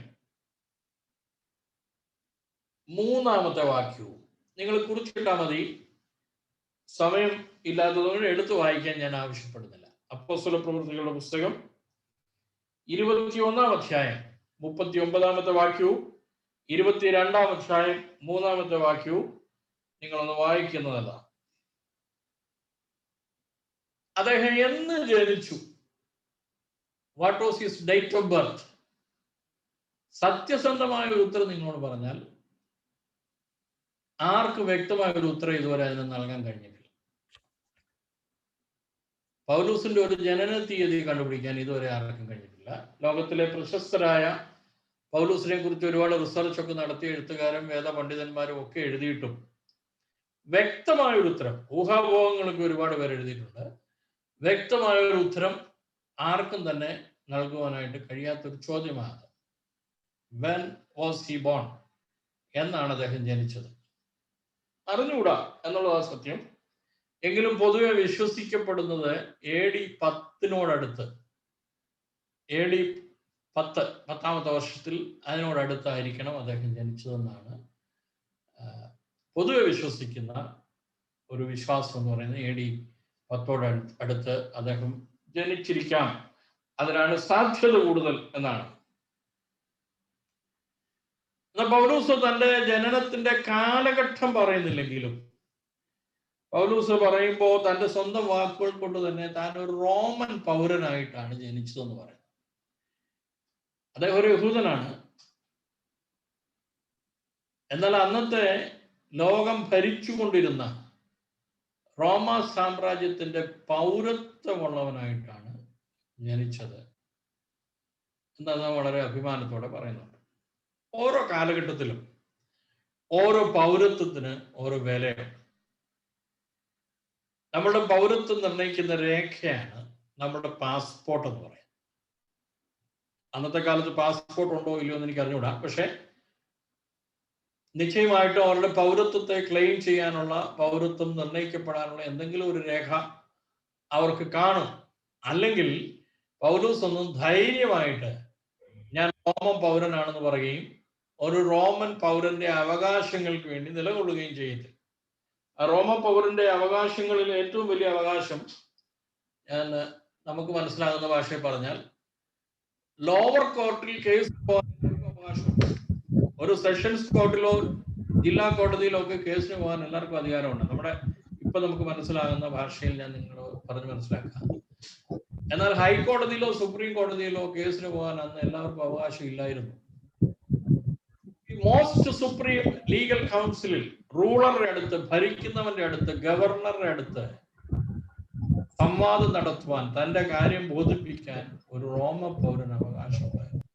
3-ാമത്തെ വാക്യവും നിങ്ങൾ കുറിച്ചിട്ടാൽ മതി. സമയം ഇല്ലാത്തതുകൊണ്ട് എടുത്തു വായിക്കാൻ ഞാൻ ആവശ്യപ്പെടുന്നില്ല. അപ്പോസ്തല പ്രവൃത്തികളുടെ പുസ്തകം 21-ാം അധ്യായം 39-ാമത്തെ വാക്യവും 22-ാം അധ്യായം 3-ാമത്തെ വാക്യവും നിങ്ങളൊന്ന് വായിക്കുന്നതല്ല. അദ്ദേഹം എന്ന് ജനിച്ചു? What was his date of birth? സത്യസന്ധമായ ഒരു ഉത്തരം നിങ്ങളോട് പറഞ്ഞാൽ ആർക്ക് വ്യക്തമായ ഒരു ഉത്തരം ഇതുവരെ അതിന് നൽകാൻ കഴിഞ്ഞിട്ടില്ല. പൗലൂസിന്റെ ഒരു ജനന തീയതി കണ്ടുപിടിക്കാൻ ഇതുവരെ ആർക്കും കഴിഞ്ഞിട്ടില്ല. ലോകത്തിലെ പ്രശസ്തരായ പൗലൂസിനെ കുറിച്ച് ഒരുപാട് റിസർച്ച് ഒക്കെ നടത്തിയ എഴുത്തുകാരും വേദപണ്ഡിതന്മാരും ഒക്കെ എഴുതിയിട്ടും വ്യക്തമായ ഒരു ഉത്തരം, ഊഹാപോഹങ്ങളൊക്കെ ഒരുപാട് പേര് എഴുതിയിട്ടുണ്ട്, വ്യക്തമായ ഒരു ഉത്തരം ആർക്കും തന്നെ നൽകുവാനായിട്ട് കഴിയാത്തൊരു ചോദ്യമാണ്. When was he born? എന്നാണ് അദ്ദേഹം ജനിച്ചത്? അറിഞ്ഞുകൂടാ എന്നുള്ളതാണ് സത്യം. എങ്കിലും പൊതുവെ വിശ്വസിക്കപ്പെടുന്നത് AD 10-നോടടുത്ത്, AD 10-ാമത്തെ വർഷത്തിൽ അതിനോടടുത്തായിരിക്കണം അദ്ദേഹം ജനിച്ചതെന്നാണ് പൊതുവെ വിശ്വസിക്കുന്ന ഒരു വിശ്വാസം എന്ന് പറയുന്നത്. AD 10-ഓടടുത്ത് അദ്ദേഹം ജനിച്ചിരിക്കാം, അതിനാണ് സാധ്യത കൂടുതൽ എന്നാണ്. എന്നാൽ പൗലൂസ് തന്റെ ജനനത്തിന്റെ കാലഘട്ടം പറയുന്നില്ലെങ്കിലും പൗലൂസ് പറയുമ്പോൾ തന്റെ സ്വന്തം വാക്കുകൾ കൊണ്ട് തന്നെ താൻ ഒരു റോമൻ പൗരനായിട്ടാണ് ജനിച്ചതെന്ന് പറയുന്നത്. അദ്ദേഹം ഒരു യഹൂദനാണ്. എന്നാൽ അന്നത്തെ ലോകം ഭരിച്ചുകൊണ്ടിരുന്ന റോമ സാമ്രാജ്യത്തിന്റെ പൗരത്വമുള്ളവനായിട്ടാണ് ജനിച്ചത് എന്നത് വളരെ അഭിമാനത്തോടെ പറയുന്നുണ്ട്. ഓരോ കാലഘട്ടത്തിലും ഓരോ പൗരത്വത്തിന് ഓരോ വിലയുണ്ട്. നമ്മുടെ പൗരത്വം നിർണ്ണയിക്കുന്ന രേഖയാണ് നമ്മുടെ പാസ്പോർട്ട് എന്ന് പറയുന്നത്. അന്നത്തെ കാലത്ത് പാസ്പോർട്ട് ഉണ്ടോ ഇല്ലയോ എന്ന് എനിക്ക് അറിഞ്ഞുകൂടാ. പക്ഷെ നിശ്ചയമായിട്ടും അവരുടെ പൗരത്വത്തെ ക്ലെയിം ചെയ്യാനുള്ള, പൗരത്വം നിർണ്ണയിക്കപ്പെടാനുള്ള എന്തെങ്കിലും ഒരു രേഖ അവർക്ക് കാണും. അല്ലെങ്കിൽ പൗലൂസ് ഒന്നും ധൈര്യമായിട്ട് ഞാൻ റോമൻ പൗരനാണെന്ന് പറയുകയും ഒരു റോമൻ പൗരന്റെ അവകാശങ്ങൾക്ക് വേണ്ടി നിലകൊള്ളുകയും ചെയ്യത്തില്ല. റോമൻ പൗരന്റെ അവകാശങ്ങളിൽ ഏറ്റവും വലിയ അവകാശം, നമുക്ക് മനസ്സിലാകുന്ന ഭാഷയിൽ പറഞ്ഞാൽ, ലോവർ കോർട്ടിൽ കേസ് പോകാൻ അവകാശമുണ്ട്. ഒരു സെഷൻസ് കോർട്ടിലോ ജില്ലാ കോടതിയിലോ ഒക്കെ കേസിന് പോകാൻ എല്ലാവർക്കും അധികാരമുണ്ട്. ഇപ്പൊ നമുക്ക് മനസ്സിലാകുന്ന ഭാഷയിൽ ഞാൻ നിങ്ങളോട് പറഞ്ഞു മനസ്സിലാക്കാം. എന്നാൽ ഹൈക്കോടതിയിലോ സുപ്രീം കോടതിയിലോ കേസിന് പോകാൻ അന്ന് എല്ലാവർക്കും അവകാശം ഇല്ലായിരുന്നു. മോസ്റ്റ് സുപ്രീം ലീഗൽ കൗൺസിലിൽ റൂളറുടെ അടുത്ത്, ഭരിക്കുന്നവന്റെ അടുത്ത്, ഗവർണറുടെ അടുത്ത് സംവാദം നടത്തുവാൻ, തന്റെ കാര്യം ബോധിപ്പിക്കാൻ ഒരു റോമ പൗരന് അവകാശമുണ്ടായിരുന്നു.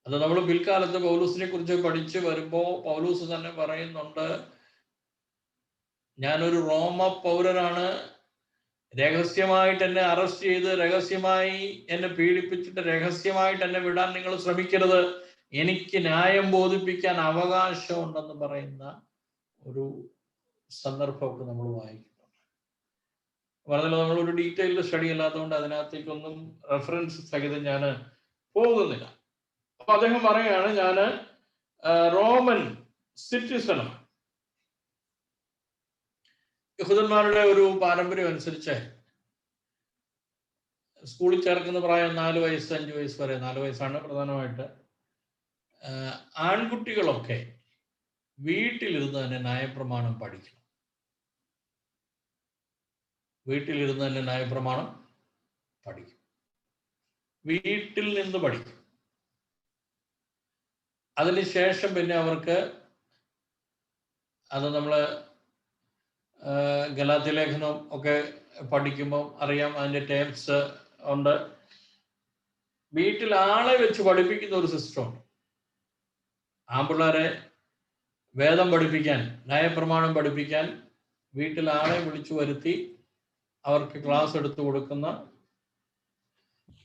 അത് നമ്മൾ പിൽക്കാലത്ത് പൗലൂസിനെ കുറിച്ച് പഠിച്ചു വരുമ്പോ പൗലൂസ് തന്നെ പറയുന്നുണ്ട്, ഞാനൊരു റോമ പൗരനാണ്, രഹസ്യമായിട്ട് എന്നെ അറസ്റ്റ് ചെയ്ത് രഹസ്യമായി എന്നെ പീഡിപ്പിച്ചിട്ട് രഹസ്യമായിട്ട് എന്നെ വിടാൻ നിങ്ങൾ ശ്രമിക്കരുത്, എനിക്ക് ന്യായം ബോധിപ്പിക്കാൻ അവകാശമുണ്ടെന്ന് പറയുന്ന ഒരു സന്ദർഭമൊക്കെ നമ്മൾ വായിക്കുന്നുണ്ട്. പറഞ്ഞല്ലോ, നമ്മളൊരു ഡീറ്റെയിൽഡ് സ്റ്റഡി അല്ലാത്തതുകൊണ്ട് അതിനകത്തേക്കൊന്നും റെഫറൻസ് സഹിതം ഞാൻ പോകുന്നില്ല. അപ്പൊ അദ്ദേഹം പറയുകയാണ്, ഞാൻ റോമൻ സിറ്റിസണാണ്. യഹൂദന്മാരുടെ ഒരു പാരമ്പര്യം അനുസരിച്ച് സ്കൂളിൽ ചേർക്കുന്ന പ്രായം 4 വയസ്സ് 5 വയസ്സ് വരെ, 4 വയസ്സാണ് പ്രധാനമായിട്ട്. ആൺകുട്ടികളൊക്കെ വീട്ടിലിരുന്ന് തന്നെ ന്യായപ്രമാണം പഠിക്കണം. വീട്ടിലിരുന്ന് തന്നെ ന്യായപ്രമാണം പഠിക്കും. വീട്ടിൽ നിന്ന് പഠിക്കും. അതിനുശേഷം പിന്നെ അവർക്ക്, അത് നമ്മള് ഗലാത്യ ലേഖനം ഒക്കെ പഠിക്കുമ്പോൾ അറിയാം, അതിന്റെ ടേംസ് ഉണ്ട്. വീട്ടിൽ ആളെ വെച്ച് പഠിപ്പിക്കുന്ന ഒരു സിസ്റ്റമുണ്ട്. ആൺപിള്ളേരെ വേദം പഠിപ്പിക്കാൻ, ന്യായപ്രമാണം പഠിപ്പിക്കാൻ വീട്ടിൽ ആളെ വിളിച്ചു വരുത്തി അവർക്ക് ക്ലാസ് എടുത്തു കൊടുക്കുന്ന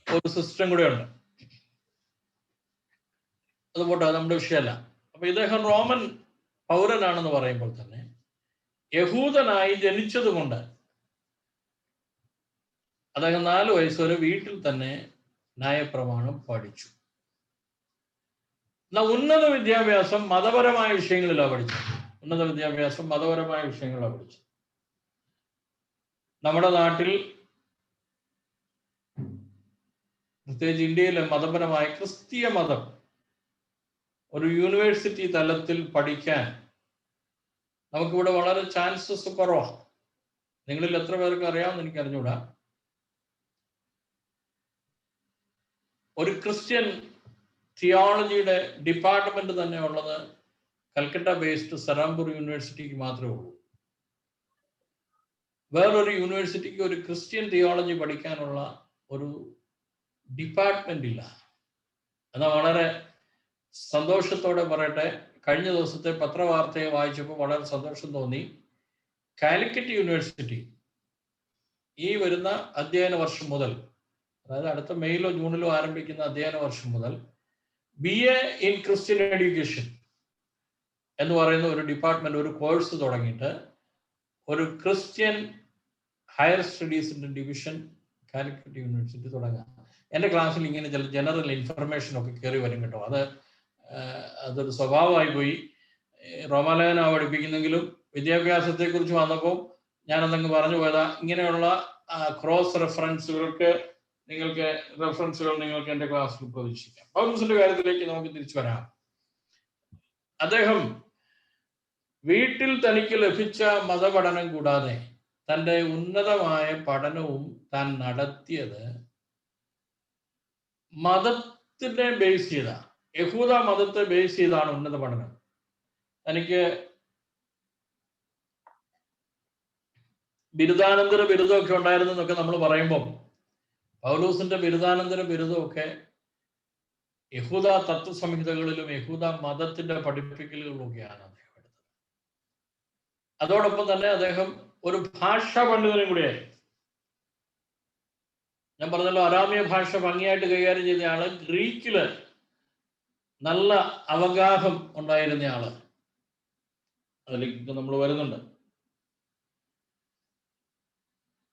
ഒരു സിസ്റ്റം കൂടെ ഉണ്ട്. അതുപോട്ടെ, നമ്മുടെ വിഷയമല്ല. അപ്പൊ ഇദ്ദേഹം റോമൻ പൗരനാണെന്ന് പറയുമ്പോൾ തന്നെ യഹൂദനായി ജനിച്ചത് കൊണ്ട് അദ്ദേഹം 4 വയസ്സ് വരെ വീട്ടിൽ തന്നെ ന്യായപ്രമാണം പഠിച്ചു. ഉന്നത വിദ്യാഭ്യാസം മതപരമായ വിഷയങ്ങളിലാണ് പഠിച്ചത്. ഉന്നത വിദ്യാഭ്യാസം മതപരമായ വിഷയങ്ങളാണ് പഠിച്ചത്. നമ്മുടെ നാട്ടിൽ, പ്രത്യേകിച്ച് ഇന്ത്യയിലെ മതപരമായ ക്രിസ്തീയ മതം ഒരു യൂണിവേഴ്സിറ്റി തലത്തിൽ പഠിക്കാൻ നമുക്കിവിടെ വളരെ ചാൻസസ് കുറവാണ്. നിങ്ങളിൽ എത്ര പേർക്ക് അറിയാമെന്ന് എനിക്ക് അറിഞ്ഞൂടാ. ഒരു ക്രിസ്ത്യൻ തിയോളജിയുടെ ഡിപ്പാർട്ട്മെന്റ് തന്നെ ഉള്ളത് കൽക്കട്ട ബേസ്ഡ് സെറാംപൂർ യൂണിവേഴ്സിറ്റിക്ക് മാത്രമേ ഉള്ളൂ. വേറൊരു യൂണിവേഴ്സിറ്റിക്ക് ഒരു ക്രിസ്ത്യൻ തിയോളജി പഠിക്കാനുള്ള ഒരു ഡിപ്പാർട്ട്മെന്റ് ഇല്ല. എന്നാൽ വളരെ സന്തോഷത്തോടെ പറയട്ടെ, കഴിഞ്ഞ ദിവസത്തെ പത്രവാർത്തയെ വായിച്ചപ്പോൾ വളരെ സന്തോഷം തോന്നി. കാലിക്കറ്റ് യൂണിവേഴ്സിറ്റി ഈ വരുന്ന അധ്യയന വർഷം മുതൽ, അതായത് അടുത്ത മെയിലോ ജൂണിലോ ആരംഭിക്കുന്ന അധ്യയന വർഷം മുതൽ BA ഇൻ ക്രിസ്ത്യൻ എഡ്യൂക്കേഷൻ എന്ന് പറയുന്ന ഒരു ഡിപ്പാർട്ട്മെന്റ്, ഒരു കോഴ്സ് തുടങ്ങിയിട്ട് ഒരു ക്രിസ്ത്യൻ ഹയർ സ്റ്റഡീസിന്റെ ഡിവിഷൻ കാലിക്കറ്റ് യൂണിവേഴ്സിറ്റി തുടങ്ങാം. എൻ്റെ ക്ലാസ്സിൽ ഇങ്ങനെ ചില ജനറൽ ഇൻഫർമേഷൻ ഒക്കെ കയറി വരും കേട്ടോ. അതൊരു സ്വഭാവമായി പോയി. റോമാലേഖന പഠിപ്പിക്കുന്നെങ്കിലും വിദ്യാഭ്യാസത്തെ കുറിച്ച് വന്നപ്പോൾ ഞാനതങ്ങ് പറഞ്ഞു പോയതാ. ഇങ്ങനെയുള്ള ക്രോസ് റെഫറൻസുകൾക്ക് നിങ്ങൾക്ക് എൻ്റെ ക്ലാസ്സിൽ പ്രതീക്ഷിക്കാം. പൗലൂസിന്റെ കാര്യത്തിലേക്ക് നമുക്ക് തിരിച്ചു വരാം. അദ്ദേഹം വീട്ടിൽ തനിക്ക് ലഭിച്ച മതപഠനം കൂടാതെ തൻ്റെ ഉന്നതമായ പഠനവും താൻ നടത്തിയത് മതത്തിനെ ബേസ് ചെയ്താണ്. യഹൂദ മതത്തെ ബേസ് ചെയ്താണ് ഉന്നത പഠനം. തനിക്ക് ബിരുദാനന്തര ബിരുദമൊക്കെ ഉണ്ടായിരുന്നു എന്നൊക്കെ നമ്മൾ പറയുമ്പോൾ പൗലൂസിന്റെ ബിരുദാനന്തര ബിരുദമൊക്കെ യഹൂദ തത്വസംഹിതകളിലും യഹൂദ മതത്തിന്റെ പഠിപ്പിക്കലുകളിലൊക്കെയാണ് അദ്ദേഹം എടുത്തത്. അതോടൊപ്പം തന്നെ അദ്ദേഹം ഒരു ഭാഷാ പണ്ഡിതനും കൂടിയായി. ഞാൻ പറഞ്ഞല്ലോ, അരാമ്യ ഭാഷ ഭംഗിയായിട്ട് കൈകാര്യം ചെയ്ത ആള്, ഗ്രീക്കില് നല്ല അവഗാഹം ഉണ്ടായിരുന്ന ആള്. അതിലേക്ക് നമ്മൾ വരുന്നുണ്ട്.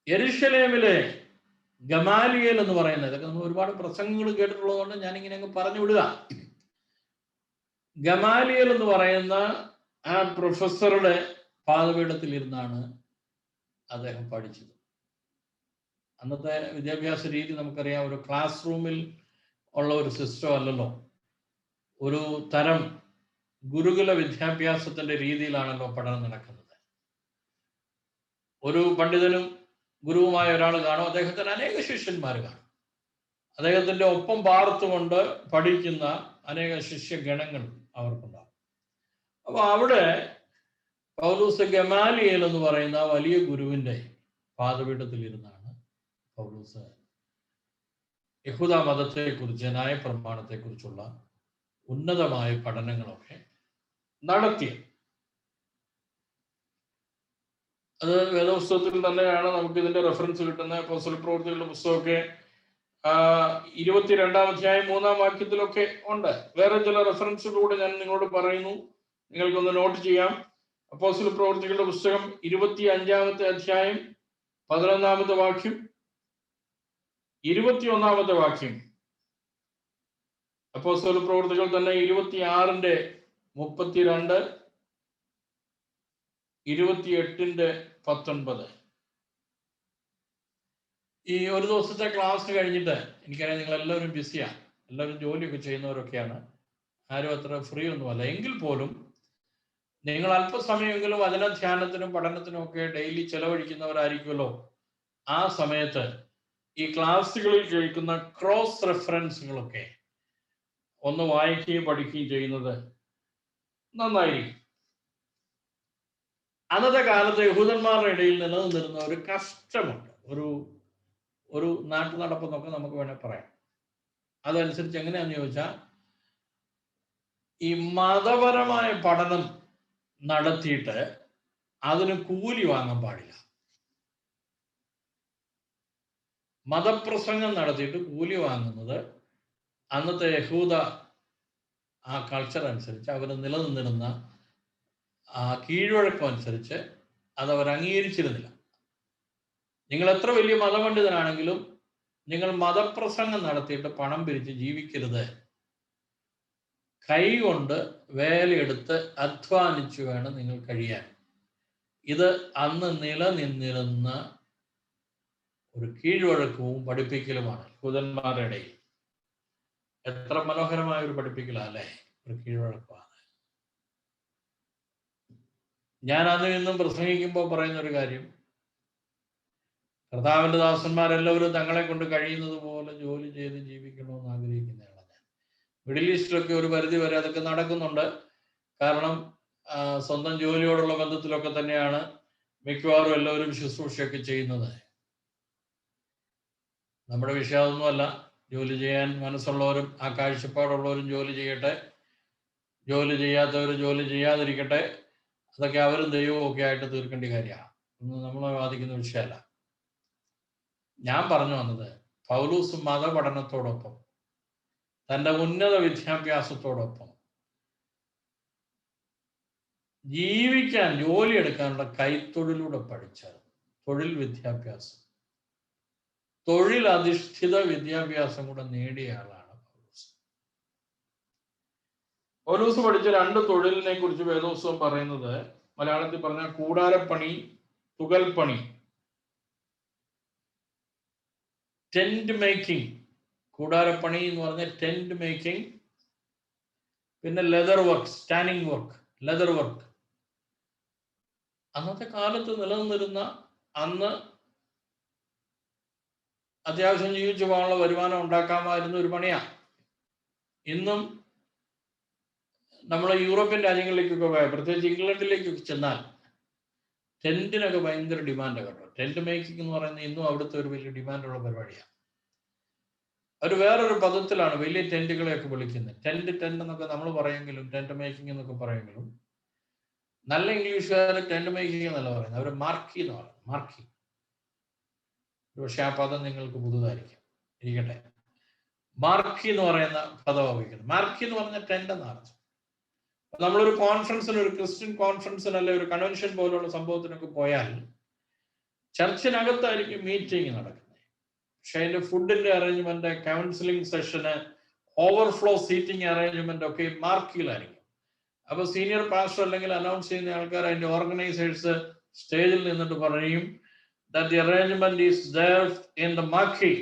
യെരുശലേമിലെ ഗമാലിയേൽ എന്ന് പറയുന്നത്, ഇതൊക്കെ നമ്മൾ ഒരുപാട് പ്രസംഗങ്ങൾ കേട്ടിട്ടുള്ളത് കൊണ്ട് ഞാനിങ്ങനെ അങ്ങ് പറഞ്ഞു വിടുക. ഗമാലിയേൽ എന്ന് പറയുന്ന ആ പ്രൊഫസറുടെ പാദപീഠത്തിൽ ഇരുന്നാണ് അദ്ദേഹം പഠിച്ചത്. അന്നത്തെ വിദ്യാഭ്യാസ രീതി നമുക്കറിയാം, ഒരു ക്ലാസ് റൂമിൽ ഉള്ള ഒരു സിസ്റ്റം അല്ലല്ലോ, ഒരു തരം ഗുരുകുല വിദ്യാഭ്യാസത്തിന്റെ രീതിയിലാണല്ലോ പഠനം നടക്കുന്നത്. ഒരു പണ്ഡിതനും ഗുരുവുമായ ഒരാൾ കാണും, അദ്ദേഹത്തിന് അനേക ശിഷ്യന്മാർ കാണും, അദ്ദേഹത്തിന്റെ ഒപ്പം പാർത്തുകൊണ്ട് പഠിക്കുന്ന അനേക ശിഷ്യഗണങ്ങൾ അവർക്കുണ്ടാകും. അപ്പൊ അവിടെ പൗലൂസ് ഗമാലിയേൽ എന്ന് പറയുന്ന വലിയ ഗുരുവിന്റെ പാദപീഠത്തിൽ ഇരുന്നാണ് പൗലൂസ് യഹൂദ മതത്തെക്കുറിച്ച്, ന്യായപ്രമാണത്തെക്കുറിച്ചുള്ള ഉന്നതമായ പഠനങ്ങളൊക്കെ നടത്തിയത്. അത് വേദപുസ്തകത്തിൽ തന്നെയാണ് നമുക്ക് ഇതിന്റെ റെഫറൻസ് കിട്ടുന്നത്. അപ്പോസ്തല പ്രവൃത്തികളുടെ പുസ്തകമൊക്കെ 22-ാം അധ്യായം 3-ാം വാക്യത്തിലൊക്കെ ഉണ്ട്. വേറെ ചില റെഫറൻസുകളൂടെ ഞാൻ നിങ്ങളോട് പറയുന്നു, നിങ്ങൾക്കൊന്ന് നോട്ട് ചെയ്യാം. അപ്പോസ്തല പ്രവൃത്തികളുടെ പുസ്തകം 25-ാമത്തെ അധ്യായം 11-ാമത്തെ വാക്യം, 21-ാമത്തെ വാക്യം. അപ്പോസ്തല പ്രവൃത്തികൾ തന്നെ 26-ന്റെ 32, 28-ന്റെ 19. ഈ ഒരു ദിവസത്തെ ക്ലാസ് കഴിഞ്ഞിട്ട്, എനിക്കറിയാം നിങ്ങൾ എല്ലാവരും ബിസിയാണ്, എല്ലാവരും ജോലിയൊക്കെ ചെയ്യുന്നവരൊക്കെയാണ്, ആരും അത്ര ഫ്രീ ഒന്നുമല്ല. എങ്കിൽ പോലും നിങ്ങൾ അല്പസമയമെങ്കിലും വചനധ്യാനത്തിനും പഠനത്തിനും ഒക്കെ ഡെയിലി ചെലവഴിക്കുന്നവരായിരിക്കുമല്ലോ. ആ സമയത്ത് ഈ ക്ലാസ്സുകളിൽ കേൾക്കുന്ന ക്രോസ് റെഫറൻസുകളൊക്കെ ഒന്ന് വായിക്കുകയും പഠിക്കുകയും ചെയ്യുന്നത് നന്നായിരിക്കും. അന്നത്തെ കാലത്ത് യഹൂദന്മാരുടെ ഇടയിൽ നിലനിന്നിരുന്ന ഒരു കഷ്ടമുണ്ട്, ഒരു നാട്ടു നടപ്പെന്നൊക്കെ നമുക്ക് വേണേൽ പറയാം. അതനുസരിച്ച് എങ്ങനെയാന്ന് ചോദിച്ചാൽ, ഈ മതപരമായ പഠനം നടത്തിയിട്ട് അതിന് കൂലി വാങ്ങാൻ പാടില്ല. മതപ്രസംഗം നടത്തിയിട്ട് കൂലി വാങ്ങുന്നത് അന്നത്തെ യഹൂദ ആ കൾച്ചർ അനുസരിച്ച്, അവർ നിലനിന്നിരുന്ന ആ കീഴ്വഴക്കം അനുസരിച്ച് അതവർ അംഗീകരിച്ചിരുന്നില്ല. നിങ്ങൾ എത്ര വലിയ മതപണ്ഡിതനാണെങ്കിലും നിങ്ങൾ മതപ്രസംഗം നടത്തിയിട്ട് പണം പിരിച്ച് ജീവിക്കരുത്. കൈകൊണ്ട് വേലയെടുത്ത് അധ്വാനിച്ചു വേണം നിങ്ങൾ കഴിയാൻ. ഇത് അന്ന് നിലനിന്നിരുന്ന ഒരു കീഴ്വഴക്കവും പഠിപ്പിക്കലുമാണ് യഹൂദന്മാരുടെ ഇടയിൽ. എത്ര മനോഹരമായ ഒരു പഠിപ്പിക്കലല്ലേ, ഒരു കീഴ്വഴക്കമാണ്. ഞാൻ അതിൽ നിന്നും പ്രസംഗിക്കുമ്പോൾ പറയുന്ന ഒരു കാര്യം, കർത്താവിന്റെ ദാസന്മാരെല്ലാവരും തങ്ങളെ കൊണ്ട് കഴിയുന്നത് പോലെ ജോലി ചെയ്ത് ജീവിക്കണമെന്ന് ആഗ്രഹിക്കുന്നതാണ് ഞാൻ. മിഡിൽ ഈസ്റ്റിലൊക്കെ ഒരു പരിധി വരെ അതൊക്കെ നടക്കുന്നുണ്ട്. കാരണം സ്വന്തം ജോലിയോടുള്ള ബന്ധത്തിലൊക്കെ തന്നെയാണ് മിക്കവാറും എല്ലാവരും ശുശ്രൂഷയൊക്കെ ചെയ്യുന്നത്. നമ്മുടെ വിഷയം അതൊന്നുമല്ല. ജോലി ചെയ്യാൻ മനസ്സുള്ളവരും ആ കാഴ്ചപ്പാടുള്ളവരും ജോലി ചെയ്യട്ടെ, ജോലി ചെയ്യാത്തവർ ജോലി ചെയ്യാതിരിക്കട്ടെ. അതൊക്കെ അവരും ദൈവവും ഒക്കെ ആയിട്ട് തീർക്കേണ്ട കാര്യമാണ്, ഒന്നും നമ്മളെ ബാധിക്കുന്ന വിഷയമല്ല. ഞാൻ പറഞ്ഞു വന്നത്, പൗലൂസ് മതപഠനത്തോടൊപ്പം തൻ്റെ ഉന്നത വിദ്യാഭ്യാസത്തോടൊപ്പം ജീവിക്കാൻ, ജോലിയെടുക്കാനുള്ള കൈത്തൊഴിലൂടെ പഠിച്ച തൊഴിൽ വിദ്യാഭ്യാസം, തൊഴിലധിഷ്ഠിത വിദ്യാഭ്യാസം കൂടെ നേടിയ ആളാണ് പൗലൂസ്. പൗലൂസ് പഠിച്ച 2 തൊഴിലിനെ കുറിച്ച് വേദപുസ്തകം പറയുന്നത്, മലയാളത്തിൽ പറഞ്ഞാൽ കൂടാരപ്പണി, തുകൽപ്പണി. ടെന്റ് മേക്കിംഗ്, കൂടാരപ്പണി എന്ന് പറഞ്ഞാൽ ടെന്റ് മേക്കിംഗ്. പിന്നെ leather work, സ്റ്റാനിങ് work, leather work. അന്നത്തെ കാലത്ത് നിലനിന്നിരുന്ന, അന്ന് അത്യാവശ്യം ജീവിച്ചു പോകാനുള്ള വരുമാനം ഉണ്ടാക്കാമായിരുന്ന ഒരു പണിയാണ്. ഇന്നും നമ്മൾ യൂറോപ്യൻ രാജ്യങ്ങളിലേക്കൊക്കെ പോയാൽ, പ്രത്യേകിച്ച് ഇംഗ്ലണ്ടിലേക്കൊക്കെ ചെന്നാൽ ടെന്റിനൊക്കെ ഭയങ്കര ഡിമാൻഡ് കേട്ടോ. ടെന്റ് മേക്കിംഗ് എന്ന് പറയുന്നത് ഇന്നും അവിടുത്തെ ഒരു വലിയ ഡിമാൻഡുള്ള പരിപാടിയാണ്. അവർ വേറൊരു പദത്തിലാണ് വലിയ ടെന്റുകളെയൊക്കെ വിളിക്കുന്നത്. ടെന്റ് എന്നൊക്കെ നമ്മൾ പറയുമെങ്കിലും, ടെന്റ് മേക്കിംഗ് എന്നൊക്കെ പറയുമെങ്കിലും, നല്ല ഇംഗ്ലീഷുകാർ ടെന്റ് മേക്കിംഗ് എന്നല്ല പറയുന്നത്, അവർ മാർക്കി എന്ന് പറയുന്നത്. മാർക്കി. പക്ഷെ ആ പദം നിങ്ങൾക്ക് പുതുതായിരിക്കും, ഇരിക്കട്ടെ. മാർക്കി എന്ന് പറയുന്ന പദം ഉപയോഗിക്കുന്നത്. മാർക്കി എന്ന് പറഞ്ഞ ടെന്റ് എന്നാണ്. നമ്മളൊരു കോൺഫറൻസിന്, ഒരു ക്രിസ്ത്യൻ കോൺഫറൻസിന് അല്ലെ ഒരു കൺവെൻഷൻ പോലുള്ള സംഭവത്തിനൊക്കെ പോയാൽ ചർച്ചിനകത്തായിരിക്കും മീറ്റിംഗ് നടക്കുന്നത്. പക്ഷെ അതിന്റെ ഫുഡിന്റെ അറേഞ്ച്മെന്റ്, കൗൺസിലിംഗ് സെഷന്, ഓവർഫ്ലോ സീറ്റിംഗ് അറേഞ്ച്മെന്റ് ഒക്കെ മാർക്കിയിലായിരിക്കും. അപ്പൊ സീനിയർ പാസ്റ്റർ അല്ലെങ്കിൽ അനൗൺസ് ചെയ്യുന്ന ആൾക്കാർ, അതിന്റെ ഓർഗനൈസേഴ്സ് സ്റ്റേജിൽ നിന്നിട്ട് പറയും, that the arrangement is there in the marquee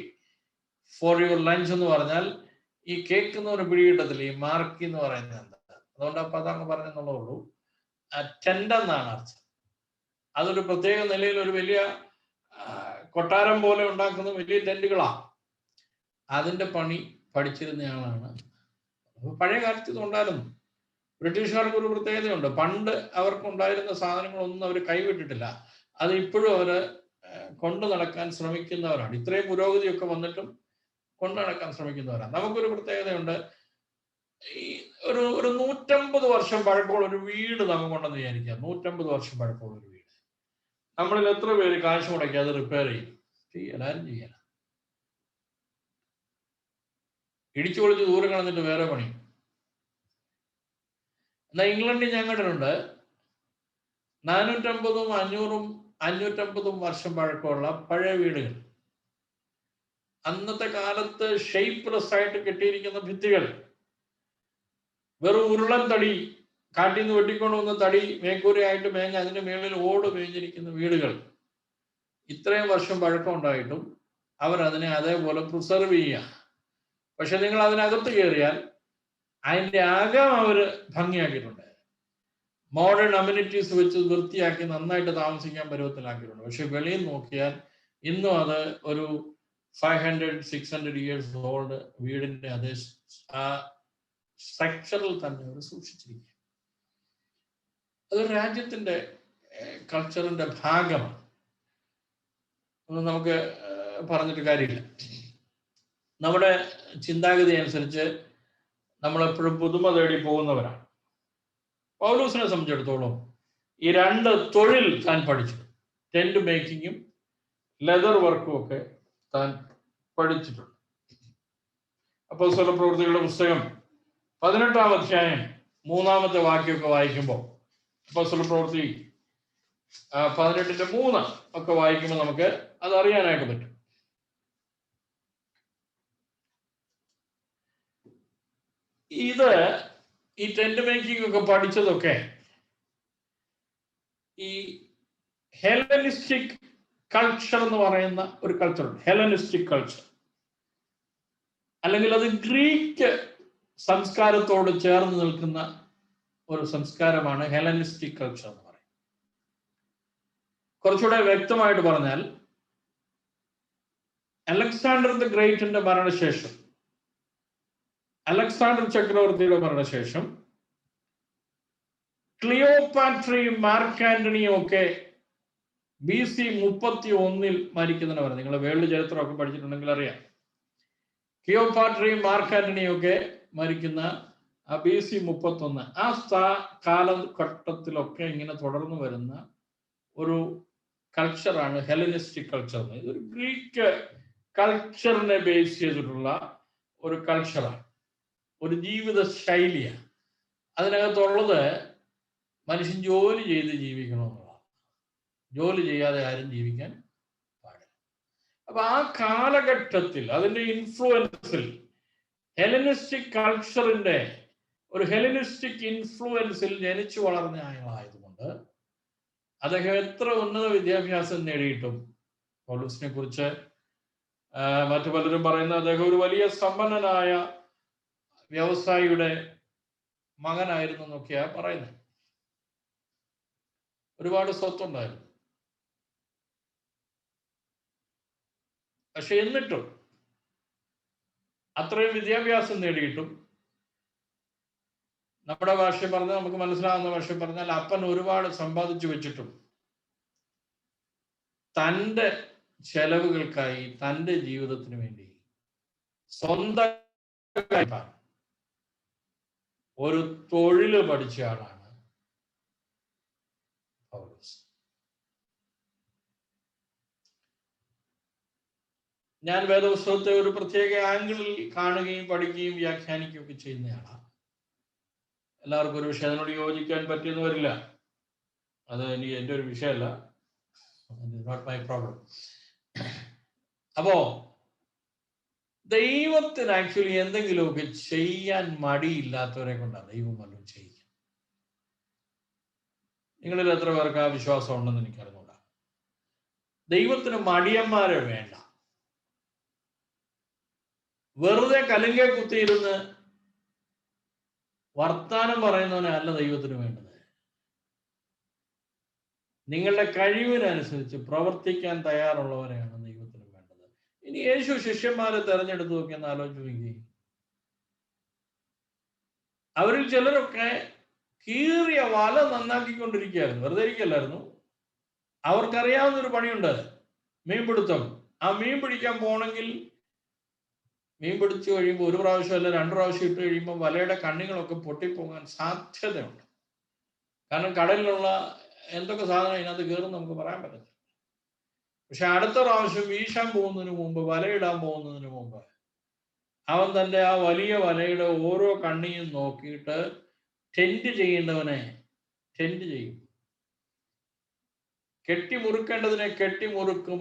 for your lunch എന്ന് പറഞ്ഞാൽ ഈ കേക്ക് എന്ന് പറഞ്ഞ പിടികിട്ടത്തില്ല. ഈ മാർക്കി എന്ന് പറയുന്നത് എന്താ, അതുകൊണ്ട് അപ്പൊ അതങ്ങ് പറഞ്ഞെന്നുള്ളേ ഉള്ളൂ. ടെന്റ് എന്നാണ് അർത്ഥം. അതൊരു പ്രത്യേക നിലയിൽ ഒരു വലിയ കൊട്ടാരം പോലെ ഉണ്ടാക്കുന്ന വലിയ ടെന്റുകളാണ്. അതിന്റെ പണി പഠിച്ചിരുന്നയാളാണ്. പഴയ കാലത്ത് ഇത് ഉണ്ടായിരുന്നു. ബ്രിട്ടീഷുകാർക്ക് ഒരു പ്രത്യേകതയുണ്ട്. പണ്ട് അവർക്കുണ്ടായിരുന്ന സാധനങ്ങളൊന്നും അവർ കൈവിട്ടിട്ടില്ല. അത് ഇപ്പോഴും അവര് കൊണ്ടു നടക്കാൻ ശ്രമിക്കുന്നവരാണ്. ഇത്രയും പുരോഗതിയൊക്കെ വന്നിട്ടും കൊണ്ടു നടക്കാൻ ശ്രമിക്കുന്നവരാണ്. നമുക്കൊരു പ്രത്യേകതയുണ്ട്. ഈ ഒരു 150 വർഷം പഴക്കമുള്ള ഒരു വീട് നമുക്കുണ്ടെന്ന് വിചാരിക്കാം. 150 വർഷം പഴക്കമുള്ള ഒരു വീട്. നമ്മളിൽ എത്ര പേര് കാശ് മുടക്കി അത് റിപ്പയർ ചെയ്യും? എല്ലാവരും ചെയ്യാൻ ഇടിച്ചു പൊളിച്ച് ദൂരം കളഞ്ഞിട്ട് വേറെ പണി. എന്നാൽ ഇംഗ്ലണ്ടിൽ ഞാൻ കണ്ടിട്ടുണ്ട് 450ഉം 500ഉം 550ഉം വർഷം പഴക്കമുള്ള പഴയ വീടുകൾ. അന്നത്തെ കാലത്ത് ഷെയ്പ്പ്ലെസ് ആയിട്ട് കെട്ടിയിരിക്കുന്ന ഭിത്തികൾ, വെറും ഉരുളൻ തടി, കാട്ടിൽ നിന്ന് വെട്ടിക്കൊണ്ട് വന്ന തടി മേൽക്കൂരയായിട്ട് മേഞ്ഞ് അതിന്റെ മേളിൽ ഓട് മേഞ്ഞിരിക്കുന്ന വീടുകൾ. ഇത്രയും വർഷം പഴക്കം ഉണ്ടായിട്ടും അവരതിനെ അതേപോലെ പ്രിസർവ് ചെയ്യുക. പക്ഷെ നിങ്ങൾ അതിനകത്ത് കയറിയാൽ അതിന്റെ അകം അവര് ഭംഗിയാക്കിയിട്ടുണ്ട്. മോഡേൺ അമ്യൂണിറ്റീസ് വെച്ച് വൃത്തിയാക്കി നന്നായിട്ട് താമസിക്കാൻ പരുവത്തിലാക്കിയിട്ടുണ്ട്. പക്ഷെ വെളിയിൽ നോക്കിയാൽ ഇന്നും അത് ഒരു 500-600 years ഓൾഡ് വീടിന്റെ അതേ ആ സ്ട്രക്ചറിൽ തന്നെ അവർ സൂക്ഷിച്ചിരിക്കുക. അതൊരു രാജ്യത്തിന്റെ കൾച്ചറിന്റെ ഭാഗമാണ്. ഒന്നും നമുക്ക് പറഞ്ഞിട്ട് കാര്യമില്ല. നമ്മുടെ ചിന്താഗതി അനുസരിച്ച് നമ്മളെപ്പോഴും പുതുമ തേടി പോകുന്നവരാണ്. പൗലോസിനെ സംബന്ധിച്ചിടത്തോളം ഈ 2 തൊഴിൽ താൻ പഠിച്ചു. ടെന്റ് മേക്കിങ്ങും ലെതർ വർക്കും ഒക്കെ താൻ പഠിച്ചിട്ടുണ്ട്. അപ്പോസ്തല പ്രവൃത്തികളുടെ പുസ്തകം 18-ാം അധ്യായം 3-ാമത്തെ വാക്യമൊക്കെ വായിക്കുമ്പോൾ, അപ്പോസ്തല പ്രവൃത്തി 18-3 ഒക്കെ വായിക്കുമ്പോൾ നമുക്ക് അത് അറിയാനായിട്ട് പറ്റും. ഇത് ഈ ടെന്റ് മേക്കിംഗ് ഒക്കെ പഠിച്ചതൊക്കെ ഈ ഹെലനിസ്റ്റിക് കൾച്ചർ എന്ന് പറയുന്ന ഒരു കൾച്ചറുണ്ട്. ഹെലനിസ്റ്റിക് കൾച്ചർ, അല്ലെങ്കിൽ അത് ഗ്രീക്ക് സംസ്കാരത്തോട് ചേർന്ന് നിൽക്കുന്ന ഒരു സംസ്കാരമാണ് ഹെലനിസ്റ്റിക് കൾച്ചർ എന്ന് പറയുന്നത്. കുറച്ചുകൂടെ വ്യക്തമായിട്ട് പറഞ്ഞാൽ, അലക്സാണ്ടർ ദി ഗ്രേറ്റിന്റെ മരണശേഷം, അലക്സാണ്ടർ ചക്രവർത്തിയുടെ മരണശേഷം ക്ലിയോപാട്രയും മാർക്ക് ആന്റണിയും ഒക്കെ BC 31 മരിക്കുന്നവർ. നിങ്ങൾ വേൾഡ് ചരിത്രമൊക്കെ പഠിച്ചിട്ടുണ്ടെങ്കിൽ അറിയാം. ക്ലിയോപാട്രയും മാർക്ക് ആന്റണിയും ഒക്കെ മരിക്കുന്ന ആ BC 31 ആ കാലഘട്ടത്തിലൊക്കെ ഇങ്ങനെ തുടർന്നു വരുന്ന ഒരു കൾച്ചറാണ് ഹെലനിസ്റ്റിക് കൾച്ചർ. ഇതൊരു ഗ്രീക്ക് കൾച്ചറിനെ ബേസ് ചെയ്തിട്ടുള്ള ഒരു കൾച്ചറാണ്, ഒരു ജീവിത ശൈലിയാണ്. അതിനകത്തുള്ളത് മനുഷ്യൻ ജോലി ചെയ്ത് ജീവിക്കണമെന്നുള്ളതാണ്. ജോലി ചെയ്യാതെ ആരും ജീവിക്കാൻ പാടില്ല. അപ്പൊ ആ കാലഘട്ടത്തിൽ അതിന്റെ ഇൻഫ്ലുവൻസിൽ, ഹെലനിസ്റ്റിക് കൾച്ചറിന്റെ ഒരു ഹെലനിസ്റ്റിക് ഇൻഫ്ലുവൻസിൽ ജനിച്ചു വളർന്ന ആളായതുകൊണ്ട് അദ്ദേഹം എത്ര ഉന്നത വിദ്യാഭ്യാസം നേടിയിട്ടും, പൗലോസിനെ കുറിച്ച് മറ്റു പലരും പറയുന്ന അദ്ദേഹം ഒരു വലിയ സമ്പന്നനായ വ്യവസായിയുടെ മകനായിരുന്നു എന്നൊക്കെയാ പറയുന്നത്. ഒരുപാട് സ്വത്തുണ്ടായിരുന്നു. പക്ഷെ എന്നിട്ടും, അത്രയും വിദ്യാഭ്യാസം നേടിയിട്ടും, നമ്മുടെ ഭാഷ പറഞ്ഞാൽ നമുക്ക് മനസ്സിലാവുന്ന ഭാഷ പറഞ്ഞാൽ, അപ്പൻ ഒരുപാട് സമ്പാദിച്ചു വെച്ചിട്ടും തൻ്റെ ചെലവുകൾക്കായി, തൻ്റെ ജീവിതത്തിന് വേണ്ടി സ്വന്തം ഒരു തൊഴില് പഠിച്ച ആളാണ് പൗലോസ്. ഞാൻ വേദപുസ്തകത്തെ ഒരു പ്രത്യേക ആംഗിളിൽ കാണുകയും പഠിക്കുകയും വ്യാഖ്യാനിക്കുകയും ഒക്കെ ചെയ്യുന്നയാളാണ്. എല്ലാവർക്കും ഒരു പക്ഷെ അതിനോട് യോജിക്കാൻ പറ്റിയെന്ന് വരില്ല. അത് എൻ്റെ ഒരു വിഷയമല്ല, നോട്ട് മൈ പ്രോബ്ലം. അപ്പോ ദൈവത്തിന് ആക്ച്വലി എന്തെങ്കിലുമൊക്കെ ചെയ്യാൻ മടിയില്ലാത്തവരെ കൊണ്ടാണ് ദൈവം വല്ലതും ചെയ്യുക. നിങ്ങളിൽ എത്ര പേർക്ക് ആ വിശ്വാസം ഉണ്ടെന്ന് എനിക്കറിഞ്ഞൂടാ. ദൈവത്തിന് മടിയന്മാരെ വേണ്ട. വെറുതെ കലുങ്കെ കുത്തിയിരുന്ന് വർത്താനം പറയുന്നവനെ അല്ല ദൈവത്തിന് വേണ്ടത്. നിങ്ങളുടെ കഴിവിനനുസരിച്ച് പ്രവർത്തിക്കാൻ തയ്യാറുള്ളവരെയാണ് ദൈവത്തിന് വേണ്ടത്. ഇനി യേശു ശിഷ്യന്മാരെ തെരഞ്ഞെടുത്ത് നോക്കിയെന്ന് ആലോചിച്ച് നോക്കി. അവരിൽ ചിലരൊക്കെ കീറിയ വല നന്നാക്കിക്കൊണ്ടിരിക്കുകയായിരുന്നു, വെറുതെ ഇരിക്കല്ലായിരുന്നു. അവർക്കറിയാവുന്ന ഒരു പണിയുണ്ട്, മീൻപിടുത്തം. ആ മീൻ പിടിക്കാൻ പോകണമെങ്കിൽ മീൻ പിടിച്ചു കഴിയുമ്പോൾ ഒരു പ്രാവശ്യം അല്ല 2 പ്രാവശ്യം ഇട്ട് കഴിയുമ്പോൾ വലയുടെ കണ്ണികളൊക്കെ പൊട്ടിപ്പോകാൻ സാധ്യതയുണ്ട്. കാരണം കടലിലുള്ള എന്തൊക്കെ സാധനം ഇതിനകത്ത് കയറും നമുക്ക് പറയാൻ പറ്റത്തില്ല. പക്ഷെ അടുത്ത പ്രാവശ്യം വീശാൻ പോകുന്നതിന് മുമ്പ്, വലയിടാൻ പോകുന്നതിന് മുമ്പ് അവൻ തൻ്റെ ആ വലിയ വലയുടെ ഓരോ കണ്ണിയും നോക്കിയിട്ട് ടെൻറ്റ് ചെയ്യേണ്ടവനെ ടെൻറ്റ് ചെയ്യും. കെട്ടിമുറുക്കേണ്ടതിനെ കെട്ടിമുറുക്കും,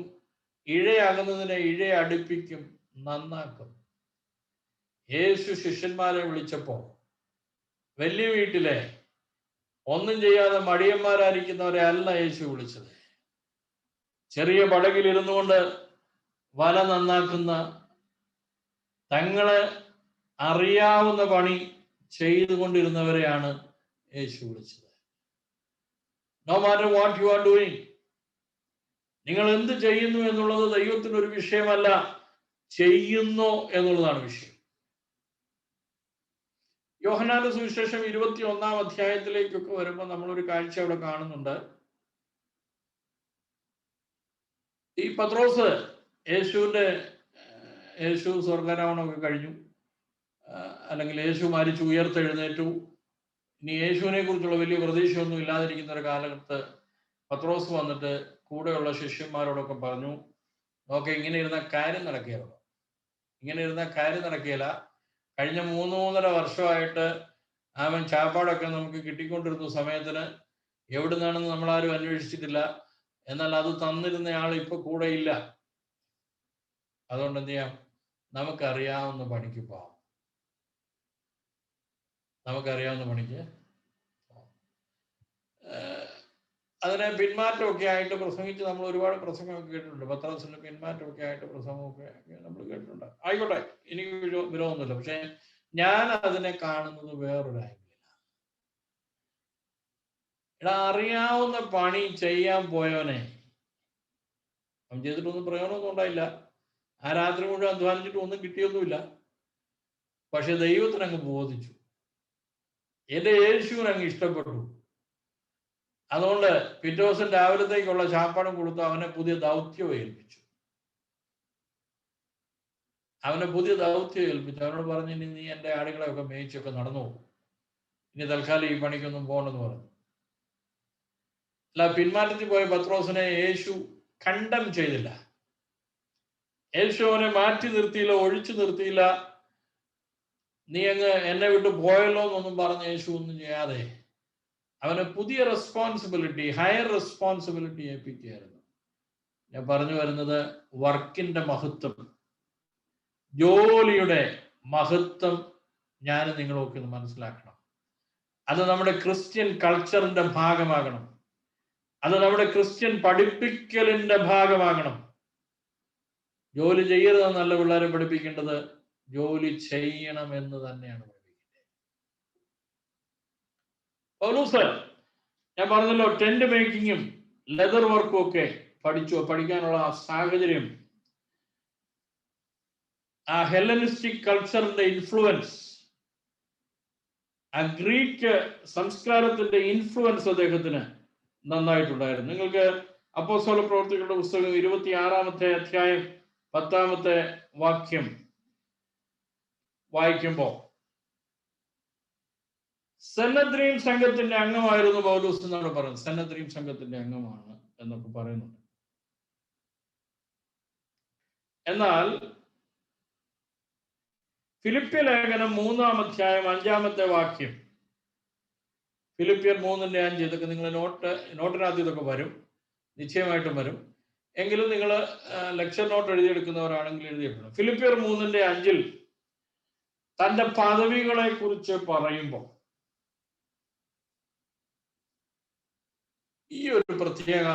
ഇഴയാകുന്നതിനെ ഇഴ അടുപ്പിക്കും, നന്നാക്കും. യേശു ശിഷ്യന്മാരെ വിളിച്ചപ്പോൾ വലിയ വീട്ടിലെ ഒന്നും ചെയ്യാതെ മടിയന്മാരായിരിക്കുന്നവരെ അല്ല യേശു വിളിച്ചത്. ചെറിയ പടകിൽ ഇരുന്നു കൊണ്ട് വല നന്നാക്കുന്ന, തങ്ങളെ അറിയാവുന്ന പണി ചെയ്തുകൊണ്ടിരുന്നവരെയാണ് യേശു വിളിച്ചത്. No matter what you are doing, നിങ്ങൾ എന്ത് ചെയ്യുന്നു എന്നുള്ളത് ദൈവത്തിന് ഒരു വിഷയമല്ല, ചെയ്യുന്നു എന്നുള്ളതാണ് വിഷയം. യോഹന്നാന്റെ സുവിശേഷം 21-ാം അധ്യായത്തിലേക്കൊക്കെ വരുമ്പോൾ നമ്മളൊരു കാഴ്ച അവിടെ കാണുന്നുണ്ട്. ഈ പത്രോസ് യേശു സ്വർഗാരോഹണമൊക്കെ കഴിഞ്ഞു, അല്ലെങ്കിൽ യേശു മരിച്ചു ഉയർത്തെഴുന്നേറ്റു. ഇനി യേശുവിനെ കുറിച്ചുള്ള വലിയ പ്രതീക്ഷയൊന്നും ഇല്ലാതിരിക്കുന്ന ഒരു കാലത്ത് പത്രോസ് വന്നിട്ട് കൂടെയുള്ള ശിഷ്യന്മാരോടൊക്കെ പറഞ്ഞു, നോക്കെ ഇങ്ങനെ ഇരുന്ന കാര്യം നടക്കുകയല്ലോ, ഇങ്ങനെ ഇരുന്ന കാര്യം നടക്കുകയില്ല. കഴിഞ്ഞ 3-3.5 വർഷമായിട്ട് അവൻ ചാപ്പാടൊക്കെ നമുക്ക് കിട്ടിക്കൊണ്ടിരുന്ന സമയത്തിന് എവിടെ നിന്നാണെന്ന് നമ്മളാരും അന്വേഷിച്ചിട്ടില്ല. എന്നാൽ അത് തന്നിരുന്നയാൾ ഇപ്പൊ കൂടെ ഇല്ല. അതുകൊണ്ട് എന്ത് ചെയ്യാം, നമുക്കറിയാവുന്ന പണിക്ക് പോവാം. നമുക്കറിയാവുന്ന പണിക്ക് അതിനെ പിന്മാറ്റമൊക്കെ ആയിട്ട് പ്രസംഗിച്ച് നമ്മൾ ഒരുപാട് പ്രസംഗമൊക്കെ കേട്ടിട്ടുണ്ട്. പത്രോസിന്റെ പിന്മാറ്റമൊക്കെ ആയിട്ട് പ്രസംഗമൊക്കെ നമ്മൾ കേട്ടിട്ടുണ്ട്. ആയിക്കോട്ടെ, എനിക്ക് വിരോധമൊന്നുമില്ല. പക്ഷെ ഞാൻ അതിനെ കാണുന്നത് വേറൊരു ആംഗിളിലാണ്. അറിയാവുന്ന പണി ചെയ്യാൻ പോയവനെ അവൻ ചെയ്തിട്ടൊന്നും പ്രയോജനമൊന്നും ഉണ്ടായില്ല. ആ രാത്രി മുഴുവൻ അധ്വാനിച്ചിട്ട് ഒന്നും കിട്ടിയൊന്നുമില്ല. പക്ഷെ ദൈവത്തിനങ്ങ് ബോധിച്ചു, എന്റെ യേശുവിനങ്ങ് ഇഷ്ടപ്പെട്ടു. അതുകൊണ്ട് പിറ്റേ ദിവസം രാവിലത്തേക്കുള്ള ചാപ്പാടും കൊടുത്ത് അവനെ പുതിയ ദൗത്യം ഏൽപ്പിച്ചു. അവനോട് പറഞ്ഞു, ഇനി നീ എൻ്റെ ആടുകളെയൊക്കെ മേയിച്ചൊക്കെ നടന്നു പോകും, ഇനി തൽക്കാലം ഈ പണിക്കൊന്നും പോകണമെന്ന് പറഞ്ഞു. അല്ല, പിന്മാറ്റത്തിൽ പോയ പത്രോസിനെ യേശു കണ്ടം ചെയ്തില്ല. യേശു അവനെ മാറ്റി നിർത്തിയില്ല, ഒഴിച്ചു നിർത്തിയില്ല. നീ അങ്ങ് എന്നെ വിട്ട് പോയല്ലോ എന്നൊന്നും പറഞ്ഞ് യേശു ഒന്നും ചെയ്യാതെ അവന് പുതിയ റെസ്പോൺസിബിലിറ്റി, ഹയർ റെസ്പോൺസിബിലിറ്റി ഏൽപ്പിക്കുകയായിരുന്നു. ഞാൻ പറഞ്ഞു വരുന്നത് വർക്കിന്റെ മഹത്വം, ജോലിയുടെ മഹത്വം ഞാൻ നിങ്ങളൊക്കെ ഒന്ന് മനസ്സിലാക്കണം. അത് നമ്മുടെ ക്രിസ്ത്യൻ കൾച്ചറിന്റെ ഭാഗമാകണം. അത് നമ്മുടെ ക്രിസ്ത്യൻ പഠിപ്പിക്കലിന്റെ ഭാഗമാകണം. ജോലി ചെയ്യരുതെന്നല്ല പിള്ളേരെ പഠിപ്പിക്കേണ്ടത്, ജോലി ചെയ്യണമെന്ന് തന്നെയാണ് പഠിപ്പിക്കേണ്ടത്. പൗലോസ്, ഞാൻ പറഞ്ഞല്ലോ, ടെന്റ് മേക്കിങ്ങും ലെതർ വർക്കും ഒക്കെ പഠിക്കാനുള്ള സാഹചര്യം, ആ ഹെല്ലനിസ്റ്റിക് കൾച്ചറിന്റെ ഇൻഫ്ലുവൻസ്, ആ ഗ്രീക്ക് സംസ്കാരത്തിന്റെ ഇൻഫ്ലുവൻസ് അദ്ദേഹത്തിന് നന്നായിട്ടുണ്ടായിരുന്നു. നിങ്ങൾക്ക് അപ്പോസ്തല പ്രവൃത്തികളുടെ പുസ്തകം 26-ാമത്തെ അധ്യായം 10-ാമത്തെ വാക്യം വായിക്കുമ്പോൾ, സെനദ്രീം സംഘത്തിന്റെ അംഗമായിരുന്നു പൗലോസ് എന്നാണ് പറയുന്നത്. സെനദ്രീം സംഘത്തിന്റെ അംഗമാണ് എന്നൊക്കെ പറയുന്നുണ്ട്. എന്നാൽ ഫിലിപ്പ്യ ലേഖനം 3-ാം അധ്യായം 5-ാമത്തെ വാക്യം, ഫിലിപ്പിയർ 3:5, ഇതൊക്കെ നിങ്ങൾ നോട്ടിനകത്ത് ഇതൊക്കെ വരും, നിശ്ചയമായിട്ടും വരും. എങ്കിലും നിങ്ങൾ ലെക്ചർ നോട്ട് എഴുതിയെടുക്കുന്നവരാണെങ്കിൽ എഴുതിയെടുക്കണം. ഫിലിപ്പിയർ 3:5 തന്റെ പദവികളെ കുറിച്ച് പറയുമ്പോൾ ഈ ഒരു പ്രത്യേക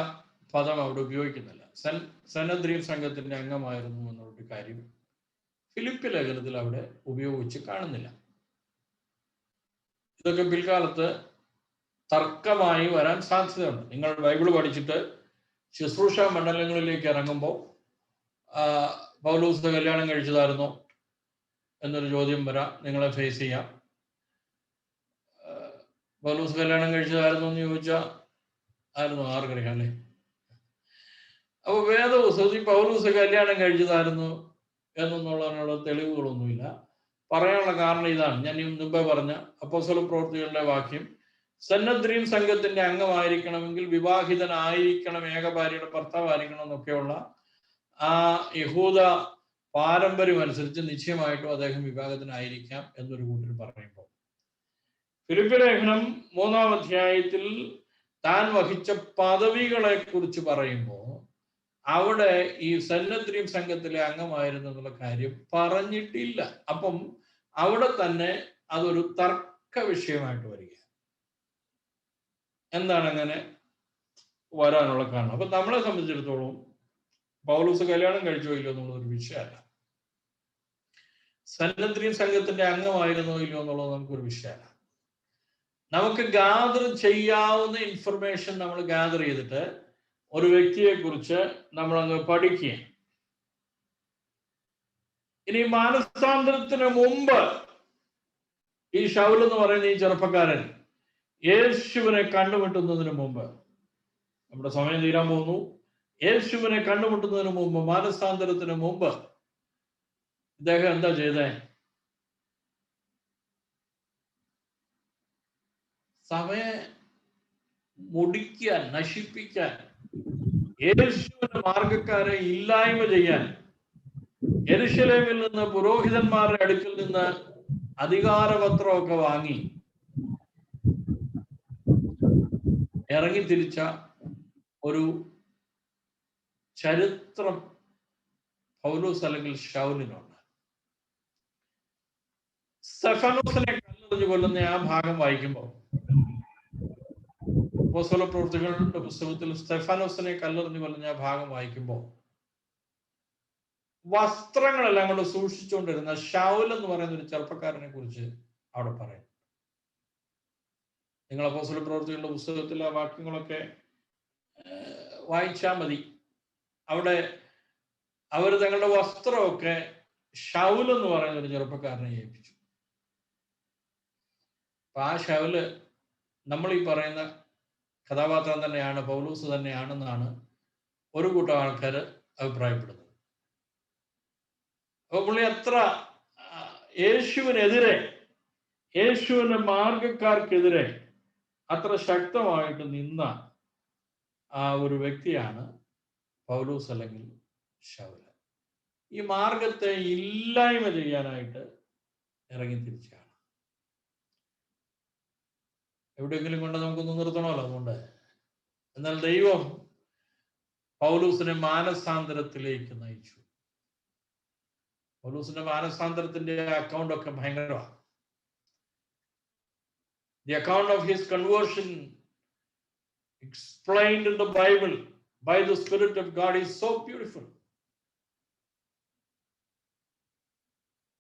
പദം അവിടെ ഉപയോഗിക്കുന്നില്ല. സന്നദ്രീം സംഘത്തിന്റെ അംഗമായിരുന്നു എന്നുള്ള കാര്യം ഫിലിപ്പ് ലേഖനത്തിൽ അവിടെ ഉപയോഗിച്ച് കാണുന്നില്ല. ഇതൊക്കെ പിൽക്കാലത്ത് തർക്കമായി വരാൻ സാധ്യതയുണ്ട്. നിങ്ങൾ ബൈബിൾ പഠിച്ചിട്ട് ശുശ്രൂഷ മണ്ഡലങ്ങളിലേക്ക് ഇറങ്ങുമ്പോൾ പൗലോസ് കല്യാണം കഴിച്ചതായിരുന്നോ എന്നൊരു ചോദ്യം വരാം, നിങ്ങളെ ഫേസ് ചെയ്യാം. പൗലോസ് കല്യാണം കഴിച്ചതായിരുന്നു എന്ന് ചോദിച്ചാൽ ആയിരുന്നു ആർക്കറിയാം അല്ലേ? അപ്പൊ വേദപുസ്തകത്തിൽ പൗലോസ് കല്യാണം കഴിച്ചതായിരുന്നു എന്നൊന്നുള്ള തെളിവുകളൊന്നുമില്ല. പറയാനുള്ള കാരണം ഇതാണ്, ഞാൻ മുമ്പേ പറഞ്ഞ അപ്പോസ്തല പ്രവൃത്തികളുടെ വാക്യം, സന്നദ്രീം സംഘത്തിന്റെ അംഗമായിരിക്കണമെങ്കിൽ വിവാഹിതനായിരിക്കണം, ഏകഭാര്യയുടെ ഭർത്താവായിരിക്കണം എന്നൊക്കെയുള്ള ആ യഹൂദ പാരമ്പര്യം അനുസരിച്ച് നിശ്ചയമായിട്ടും അദ്ദേഹം വിവാഹിതനായിരിക്കാം എന്നൊരു കൂട്ടർ പറയുമ്പോൾ, ഫിലിപ്പി ലേഖനം 3-ാം അധ്യായത്തിൽ താൻ വഹിച്ച പദവികളെ കുറിച്ച് പറയുമ്പോൾ അവിടെ ഈ സന്നദ്രീം സംഘത്തിലെ അംഗമായിരുന്നു എന്നുള്ള കാര്യം പറഞ്ഞിട്ടില്ല. അപ്പം അവിടെ തന്നെ അതൊരു തർക്ക വിഷയമായിട്ട് വരിക. എന്താണ് അങ്ങനെ വരാനുള്ള കാരണം? അപ്പൊ നമ്മളെ സംബന്ധിച്ചിടത്തോളം പൗലോസ് കല്യാണം കഴിച്ചോ ഇല്ലയോ എന്നുള്ളതൊരു വിഷയമല്ല. സന്നദ്രീം സംഘത്തിന്റെ അംഗമായിരുന്നോ ഇല്ലയോ എന്നുള്ളത് നമുക്കൊരു വിഷയമല്ല. നമുക്ക് ഗാദർ ചെയ്യാവുന്ന ഇൻഫർമേഷൻ നമ്മൾ ഗാദർ ചെയ്തിട്ട് ഒരു വ്യക്തിയെ കുറിച്ച് നമ്മൾ അങ്ങ് പഠിക്കുക. ഇനി മാനസാന്തരത്തിന് മുമ്പ് ഈ ശൗൽ എന്ന് പറയുന്ന ഈ ചെറുപ്പക്കാരൻ യേശുവിനെ കണ്ടുമുട്ടുന്നതിന് മുമ്പ്, നമ്മുടെ സമയം തീരാൻ പോകുന്നു, യേശുവിനെ കണ്ടുമുട്ടുന്നതിന് മുമ്പ്, മാനസാന്തരത്തിന് മുമ്പ് ഇദ്ദേഹം എന്താ ചെയ്തേ? സഭയെ മുടിക്കാൻ, നശിപ്പിക്കാൻ, യേശുവിന്റെ മാർഗക്കാരെ ഇല്ലായ്മ ചെയ്യാൻ, യെരുശലേമിൽ നിന്ന് പുരോഹിതന്മാരുടെ അടുക്കൽ നിന്ന് അധികാരപത്രമൊക്കെ വാങ്ങി ഇറങ്ങിത്തിരിച്ച ഒരു ചരിത്രം പൗലോസ് അല്ലെങ്കിൽ ശൗലിനുണ്ട്. സ്തെഫാനോസിനെ കല്ലെറിഞ്ഞു കൊല്ലുന്ന ആ ഭാഗം വായിക്കുമ്പോൾ, അപ്പോസ്തല പ്രവൃത്തികളുടെ പുസ്തകത്തിൽ സ്തെഫാനോസിനെ കല്ലെറിഞ്ഞു കൊല്ലുന്ന ആ ഭാഗം വായിക്കുമ്പോൾ വസ്ത്രങ്ങളെല്ലാം കൊണ്ട് സൂക്ഷിച്ചുകൊണ്ടിരുന്ന ശൗൽ എന്ന് പറയുന്ന ഒരു ചെറുപ്പക്കാരനെ കുറിച്ച് അവിടെ പറയും. നിങ്ങൾ അപ്പോസ്തല പ്രവൃത്തികളുടെ പുസ്തകത്തിൽ ആ വാക്യങ്ങളൊക്കെ വായിച്ചാൽ മതി. അവിടെ അവർ തങ്ങളുടെ വസ്ത്രമൊക്കെ ശൗൽ എന്ന് പറയുന്ന ഒരു ചെറുപ്പക്കാരനെ ഏൽപ്പിച്ചു. അപ്പൊ ആ ശൗല് നമ്മൾ ഈ പറയുന്ന കഥാപാത്രം തന്നെയാണ്, പൗലോസ് തന്നെയാണെന്നാണ് ഒരു കൂട്ടം ആൾക്കാർ അഭിപ്രായപ്പെടുന്നത്. അപ്പൊ പുള്ളി അത്ര യേശുവിനെതിരെ, യേശുവിന്റെ മാർഗക്കാർക്കെതിരെ അത്ര ശക്തമായിട്ട് നിന്ന ആ ഒരു വ്യക്തിയാണ് പൗലോസ് അല്ലെങ്കിൽ ശൗൽ. ഈ മാർഗത്തെ ഇല്ലായ്മ ചെയ്യാനായിട്ട് ഇറങ്ങിത്തിരിച്ചാണ്. എവിടെയെങ്കിലും കൊണ്ട് നമുക്കൊന്ന് നിർത്തണമല്ലോ. അതുകൊണ്ട് എന്നാൽ ദൈവം പൗലോസിനെ മാനസാന്തരത്തിലേക്ക് നയിച്ചു. പൗലോസിന്റെ മാനസാന്തരത്തിന്റെ അക്കൗണ്ട് ഒക്കെ ഭയങ്കരമാണ്. The account of his conversion explained in the Bible by the Spirit of God is so beautiful.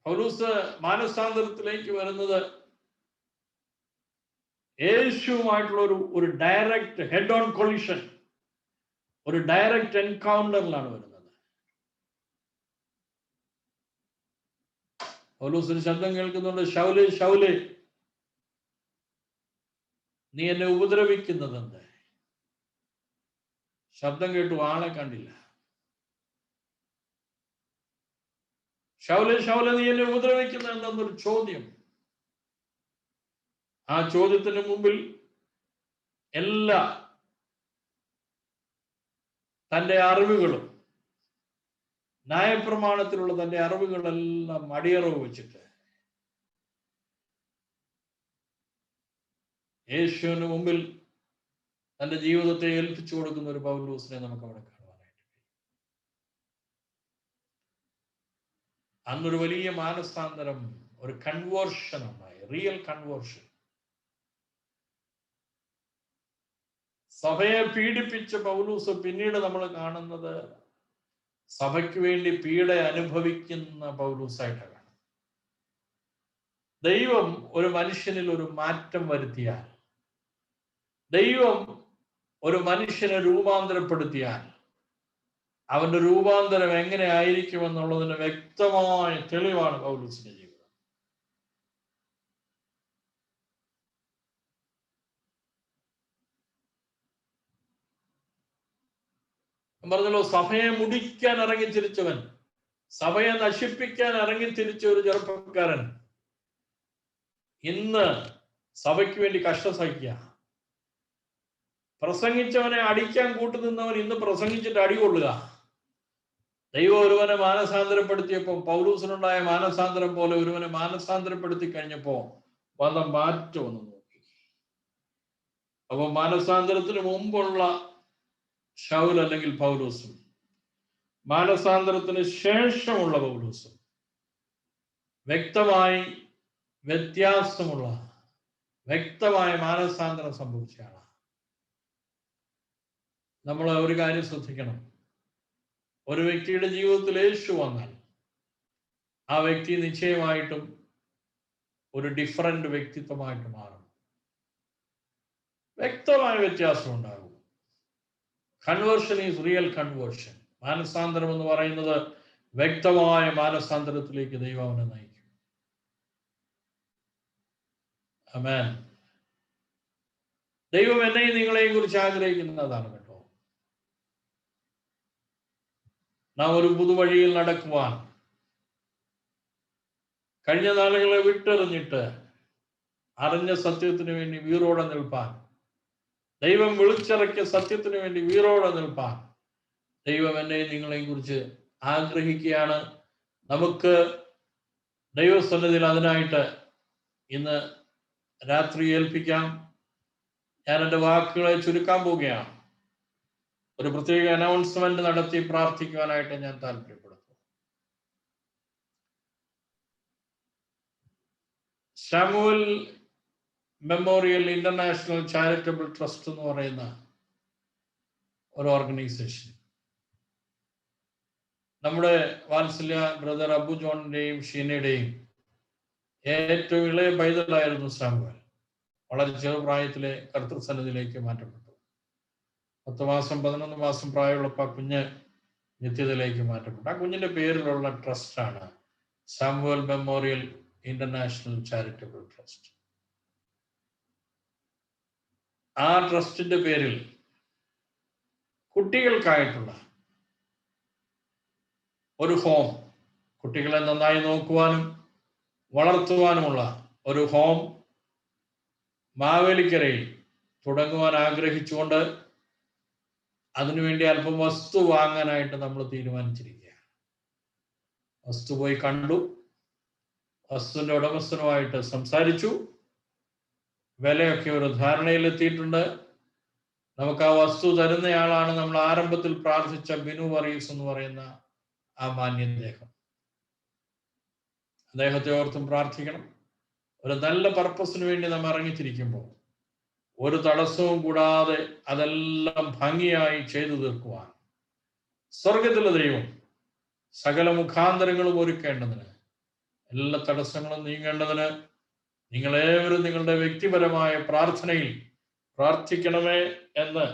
പൗലോസ് മാനസാന്തരത്തിലേക്ക് വരുന്നത് യേശുവുമായിട്ടുള്ള ഒരു ഡയറക്റ്റ് ഹെഡ് ഓൺ കൊളിഷൻ, ഒരു ഡയറക്റ്റ് എൻകൗണ്ടറിലാണ് വരുന്നത്. പൗലോസിന് ശബ്ദം കേൾക്കുന്നുണ്ട്, ശൗലേ ശൗലേ നീ എന്നെ ഉപദ്രവിക്കുന്നത് എന്ത്? ശബ്ദം കേട്ടു, ആളെ കണ്ടില്ല. ശൗലേ ശൗലേ നീ എന്നെ ഉപദ്രവിക്കുന്നത് എന്തെന്നൊരു ചോദ്യം. ആ ചോദ്യത്തിന് മുമ്പിൽ എല്ലാ തൻ്റെ അറിവുകളും, ന്യായപ്രമാണത്തിലുള്ള തൻ്റെ അറിവുകളെല്ലാം അടിയറവ് വെച്ചിട്ട് യേശുവിന് മുമ്പിൽ തൻ്റെ ജീവിതത്തെ ഏൽപ്പിച്ചു കൊടുക്കുന്ന ഒരു പൗലോസിനെ നമുക്ക് അവിടെ കാണുവാനായിട്ട്. അന്നൊരു വലിയ മാനസാന്തരം, ഒരു കൺവേർഷൻ ഉണ്ടായി, റിയൽ കൺവേർഷൻ. സഭയെ പീഡിപ്പിച്ച പൗലൂസ് പിന്നീട് നമ്മൾ കാണുന്നത് സഭയ്ക്ക് വേണ്ടി പീഡ അനുഭവിക്കുന്ന പൗലൂസായിട്ടാണ്. ദൈവം ഒരു മനുഷ്യനിൽ ഒരു മാറ്റം വരുത്തിയാൽ, ദൈവം ഒരു മനുഷ്യനെ രൂപാന്തരപ്പെടുത്തിയാൽ, അവന്റെ രൂപാന്തരം എങ്ങനെ ആയിരിക്കും എന്നുള്ളതിന് വ്യക്തമായ തെളിവാണ് പൗലൂസിന്റെ ജീവിതം. പറഞ്ഞല്ലോ, സഭയെ മുടിക്കാൻ ഇറങ്ങിത്തിരിച്ചവൻ, സഭയെ നശിപ്പിക്കാൻ ഇറങ്ങിത്തിരിച്ച ഒരു ചെറുപ്പക്കാരൻ ഇന്ന് സഭയ്ക്ക് വേണ്ടി കഷ്ടം സഹിക്കുക. പ്രസംഗിച്ചവനെ അടിക്കാൻ കൂട്ടുനിന്നവൻ ഇന്ന് പ്രസംഗിച്ചിട്ട് അടികൊള്ളുക. ദൈവം ഒരുവനെ മാനസാന്തരപ്പെടുത്തിയപ്പോൾ, പൗലൂസിനുണ്ടായ മാനസാന്തരം പോലെ ഒരുവനെ മാനസാന്തരപ്പെടുത്തി കഴിഞ്ഞപ്പോ വന്ന മാറ്റം ഒന്ന് നോക്കി. അപ്പൊ മാനസാന്തരത്തിന് മുമ്പുള്ള ശൗൽ അല്ലെങ്കിൽ പൗലൂസും മാനസാന്തരത്തിന് ശേഷമുള്ള പൗലൂസും വ്യക്തമായി വ്യത്യാസമുള്ള, വ്യക്തമായ മാനസാന്തരം സംഭവിച്ചയാണ്. നമ്മൾ ഒരു കാര്യം ശ്രദ്ധിക്കണം. ഒരു വ്യക്തിയുടെ ജീവിതത്തിൽ യേശു വന്നാൽ ആ വ്യക്തി നിശ്ചയമായിട്ടും ഒരു ഡിഫറൻറ്റ് വ്യക്തിത്വമായിട്ട് മാറും. വ്യക്തമായ വ്യത്യാസം ഉണ്ടാകും. Conversion is real conversion. മാനസാന്തരം എന്ന് പറയുന്നത് വ്യക്തമായ മാനസാന്തരത്തിലേക്ക് ദൈവം അവനെ നയിക്കും. ആമേൻ. ദൈവം എന്നെയും നിങ്ങളെയും കുറിച്ച് ആഗ്രഹിക്കുന്നതാണ് കേട്ടോ. നാം ഒരു പുതുവഴിയിൽ നടക്കുവാൻ, കഴിഞ്ഞ നാളുകളെ വിട്ടെറിഞ്ഞിട്ട് അറിഞ്ഞ സത്യത്തിന് വേണ്ടി വീറോടെ നിൽപ്പാൻ, ദൈവം വിളിച്ചിറക്കിയ സത്യത്തിന് വേണ്ടി വീറോടെ നിൽപ്പാൻ ദൈവം എന്നെയും നിങ്ങളെയും കുറിച്ച് ആഗ്രഹിക്കുകയാണ്. നമുക്ക് ദൈവസന്നിധിയിൽ അതിനായിട്ട് ഇന്ന് രാത്രി ഏൽപ്പിക്കാം. ഞാൻ എൻ്റെ വാക്കുകളെ ചുരുക്കാൻ പോവുകയാണ്. ഒരു പ്രത്യേക അനൗൺസ്മെന്റ് നടത്തി പ്രാർത്ഥിക്കുവാനായിട്ട് ഞാൻ താല്പര്യപ്പെടുന്നു. Samuel memorial international charitable trust എന്ന് പറയുന്ന ഒരു ഓർഗനൈസേഷൻ, നമ്മുടെ വാത്സല്യ ബ്രദർ അബു ജോണിന്റെയും ഷീനയുടെയും ഏറ്റവും ഇളയ പൈതലായിരുന്നു സാമുവൽ. വളരെ ചെറുപ്രായത്തിലെ കർത്തൃസന്നിധിയിലേക്ക് മാറ്റപ്പെട്ടു. 10 മാസം 11 മാസം പ്രായമുള്ളപ്പോൾ ആ കുഞ്ഞ് നിത്യതയിലേക്ക് മാറ്റപ്പെട്ടു. ആ കുഞ്ഞിന്റെ പേരിലുള്ള ട്രസ്റ്റാണ് Samuel memorial international charitable trust. ആ ട്രസ്റ്റിന്റെ പേരിൽ കുട്ടികൾക്കായിട്ടുള്ള ഒരു ഹോം, കുട്ടികളെ നന്നായി നോക്കുവാനും വളർത്തുവാനുമുള്ള ഒരു ഹോം മാവേലിക്കരയിൽ തുടങ്ങുവാൻ ആഗ്രഹിച്ചുകൊണ്ട് അതിനുവേണ്ടി അല്പം വസ്തു വാങ്ങാനായിട്ട് നമ്മൾ തീരുമാനിച്ചിരിക്കുകയാണ്. വസ്തു പോയി കണ്ടു, വസ്തുവിന്റെ ഉടമസ്ഥനുമായിട്ട് സംസാരിച്ചു, വിലയൊക്കെ ഒരു ധാരണയിലെത്തിയിട്ടുണ്ട്. നമുക്ക് ആ വസ്തു തരുന്നയാളാണ് നമ്മൾ ആരംഭത്തിൽ പ്രാർത്ഥിച്ച ബിനു വർഗീസ് എന്ന് പറയുന്ന ആ മാന്യദേഹം. അദ്ദേഹത്തെ ഓർത്തും പ്രാർത്ഥിക്കണം. ഒരു നല്ല പർപ്പസിന് വേണ്ടി നാം ഇറങ്ങിത്തിരിക്കുമ്പോൾ ഒരു തടസ്സവും കൂടാതെ അതെല്ലാം ഭംഗിയായി ചെയ്തു തീർക്കുവാൻ സ്വർഗത്തിലെ ദൈവം സകല മുഖാന്തരങ്ങളും ഒരുക്കേണ്ടതിന്, എല്ലാ തടസ്സങ്ങളും നീങ്ങേണ്ടതിന് നിങ്ങളേവരും നിങ്ങളുടെ വ്യക്തിപരമായ പ്രാർത്ഥനയിൽ പ്രാർത്ഥിക്കണമേ എന്ന്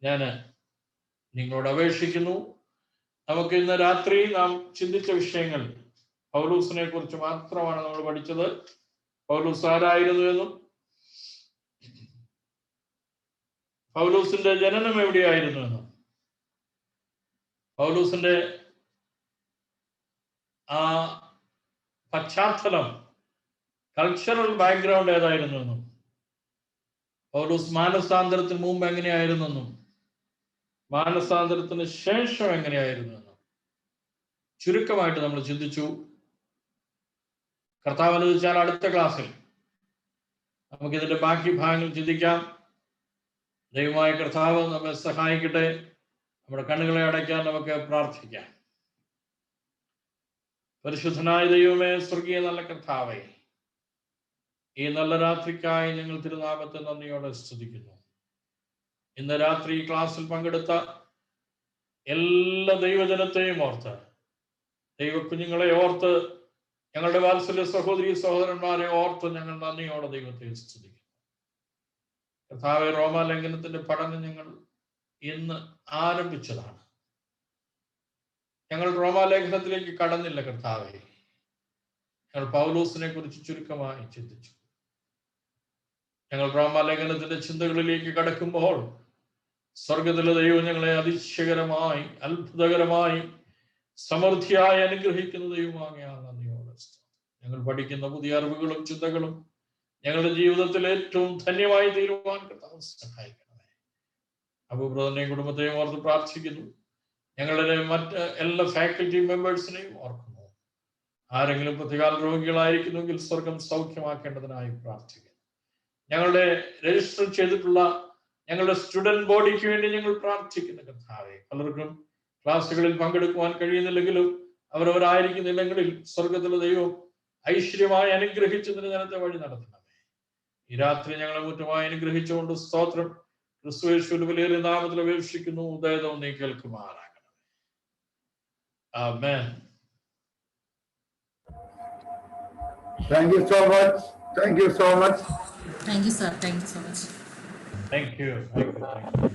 ഞാൻ നിങ്ങളോട് അപേക്ഷിക്കുന്നു. നമുക്ക് ഇന്ന് രാത്രി നാം ചിന്തിച്ച വിഷയങ്ങൾ പൗലൂസിനെ കുറിച്ച് മാത്രമാണ് നമ്മൾ പഠിച്ചത്. പൗലൂസ് ആരായിരുന്നു എന്നും പൗലൂസിന്റെ ജനനം എവിടെയായിരുന്നു എന്നും പൗലൂസിന്റെ ആ പശ്ചാത്തലം, കൾച്ചറൽ ബാക്ക്ഗ്രൗണ്ട് ഏതായിരുന്നു എന്നും പൗലൂസ് മാനസാന്തരത്തിന് മുമ്പ് എങ്ങനെയായിരുന്നു എന്നും മാനസാന്തരത്തിന് ശേഷം എങ്ങനെയായിരുന്നു എന്നും ചുരുക്കമായിട്ട് നമ്മൾ ചിന്തിച്ചു. കർത്താവ് അനുവദിച്ചാൽ അടുത്ത ക്ലാസ്സിൽ നമുക്കിതിന്റെ ബാക്കി ഭാഗങ്ങൾ ചിന്തിക്കാം. ദൈവമായ കർത്താവ് നമ്മെ സഹായിക്കട്ടെ. നമ്മുടെ കണ്ണുകളെ അടയ്ക്കാൻ നമുക്ക് പ്രാർത്ഥിക്കാം. പരിശുദ്ധനായ ദൈവമേ, സ്വർഗീയ നല്ല കർത്താവേ, ഈ നല്ല രാത്രിക്കായി ഞങ്ങൾ തിരുനാമത്തെ നന്ദിയോടെ സ്തുതിക്കുന്നു. ഇന്ന് രാത്രി ഈ ക്ലാസ്സിൽ പങ്കെടുത്ത എല്ലാ ദൈവജനത്തെയും ഓർത്ത്, ദൈവക്കുഞ്ഞുങ്ങളെ ഓർത്ത്, ഞങ്ങളുടെ വാത്സല്യ സഹോദരി സഹോദരന്മാരെ ഓർത്ത് ഞങ്ങൾ നന്ദിയോടെ ദൈവത്തെ സ്തുതിക്കുന്നു. കർത്താവെ, റോമാലേഖനത്തിന്റെ പഠനം ഞങ്ങൾ ഇന്ന് ആരംഭിച്ചതാണ്. ഞങ്ങൾ റോമാലേഖനത്തിലേക്ക് കടന്നില്ല കർത്താവെ. ഞങ്ങൾ പൗലോസിനെ കുറിച്ച് ചുരുക്കമായി ചിന്തിച്ചു. ഞങ്ങൾ റോമാലേഖനത്തിന്റെ ചിന്തകളിലേക്ക് കടക്കുമ്പോൾ സ്വർഗത്തിലെ ദൈവം ഞങ്ങളെ അതിശയകരമായി, അത്ഭുതകരമായി, സമൃദ്ധിയായി അനുഗ്രഹിക്കുന്ന ദൈവമാകയാൽ നന്ദിയോടെ. ഞങ്ങൾ പഠിക്കുന്ന പുതിയ അറിവുകളും ചിന്തകളും ഞങ്ങളുടെ ജീവിതത്തിൽ ഏറ്റവും ധന്യമായി തീരുവാൻ കർത്താവ് സഹായിക്കണമേ. അബൂബ്രദറിനെയും കുടുംബത്തെയും ഓർത്ത് പ്രാർത്ഥിക്കുന്നു. ഞങ്ങളുടെ മറ്റ് എല്ലാ ഫാക്കൽറ്റി മെമ്പേഴ്സിനെയും ഓർക്കുന്നു. ആരെങ്കിലും പ്രതികാല രോഗികളായിരിക്കുന്നുവെങ്കിൽ സ്വർഗം സൗഖ്യമാക്കേണ്ടതിനായി പ്രാർത്ഥിക്കുന്നു. ഞങ്ങളുടെ രജിസ്റ്റർ ചെയ്തിട്ടുള്ള ഞങ്ങളുടെ സ്റ്റുഡന്റ് ബോഡിക്ക് വേണ്ടി ഞങ്ങൾ പ്രാർത്ഥിക്കുന്നു കർത്താവേ. പലർക്കും ക്ലാസ്സുകളിൽ പങ്കെടുക്കുവാൻ കഴിയുന്നില്ലെങ്കിലും അവരവരായിരിക്കുന്ന ഇടങ്ങളിൽ സ്വർഗത്തിലെ ദൈവം ഐശ്വര്യമായി അനുഗ്രഹിച്ചതിന് ജനത്തെ വഴി നടത്തണമേ. ഈ രാത്രി ഞങ്ങളെ മുറ്റുമായി അനുഗ്രഹിച്ചുകൊണ്ട് സ്തോത്രം ക്രിസ്തുയേശുവിന്റെ വിലയേറിയ നാമത്തിൽ അപേക്ഷിക്കുന്നു. ഉദയതവും നീ കേൾക്കുമാറാകണമേ. ആമേൻ. Thank you so much. Thank you so much. Thank you, sir. Thank you so much. Thank you.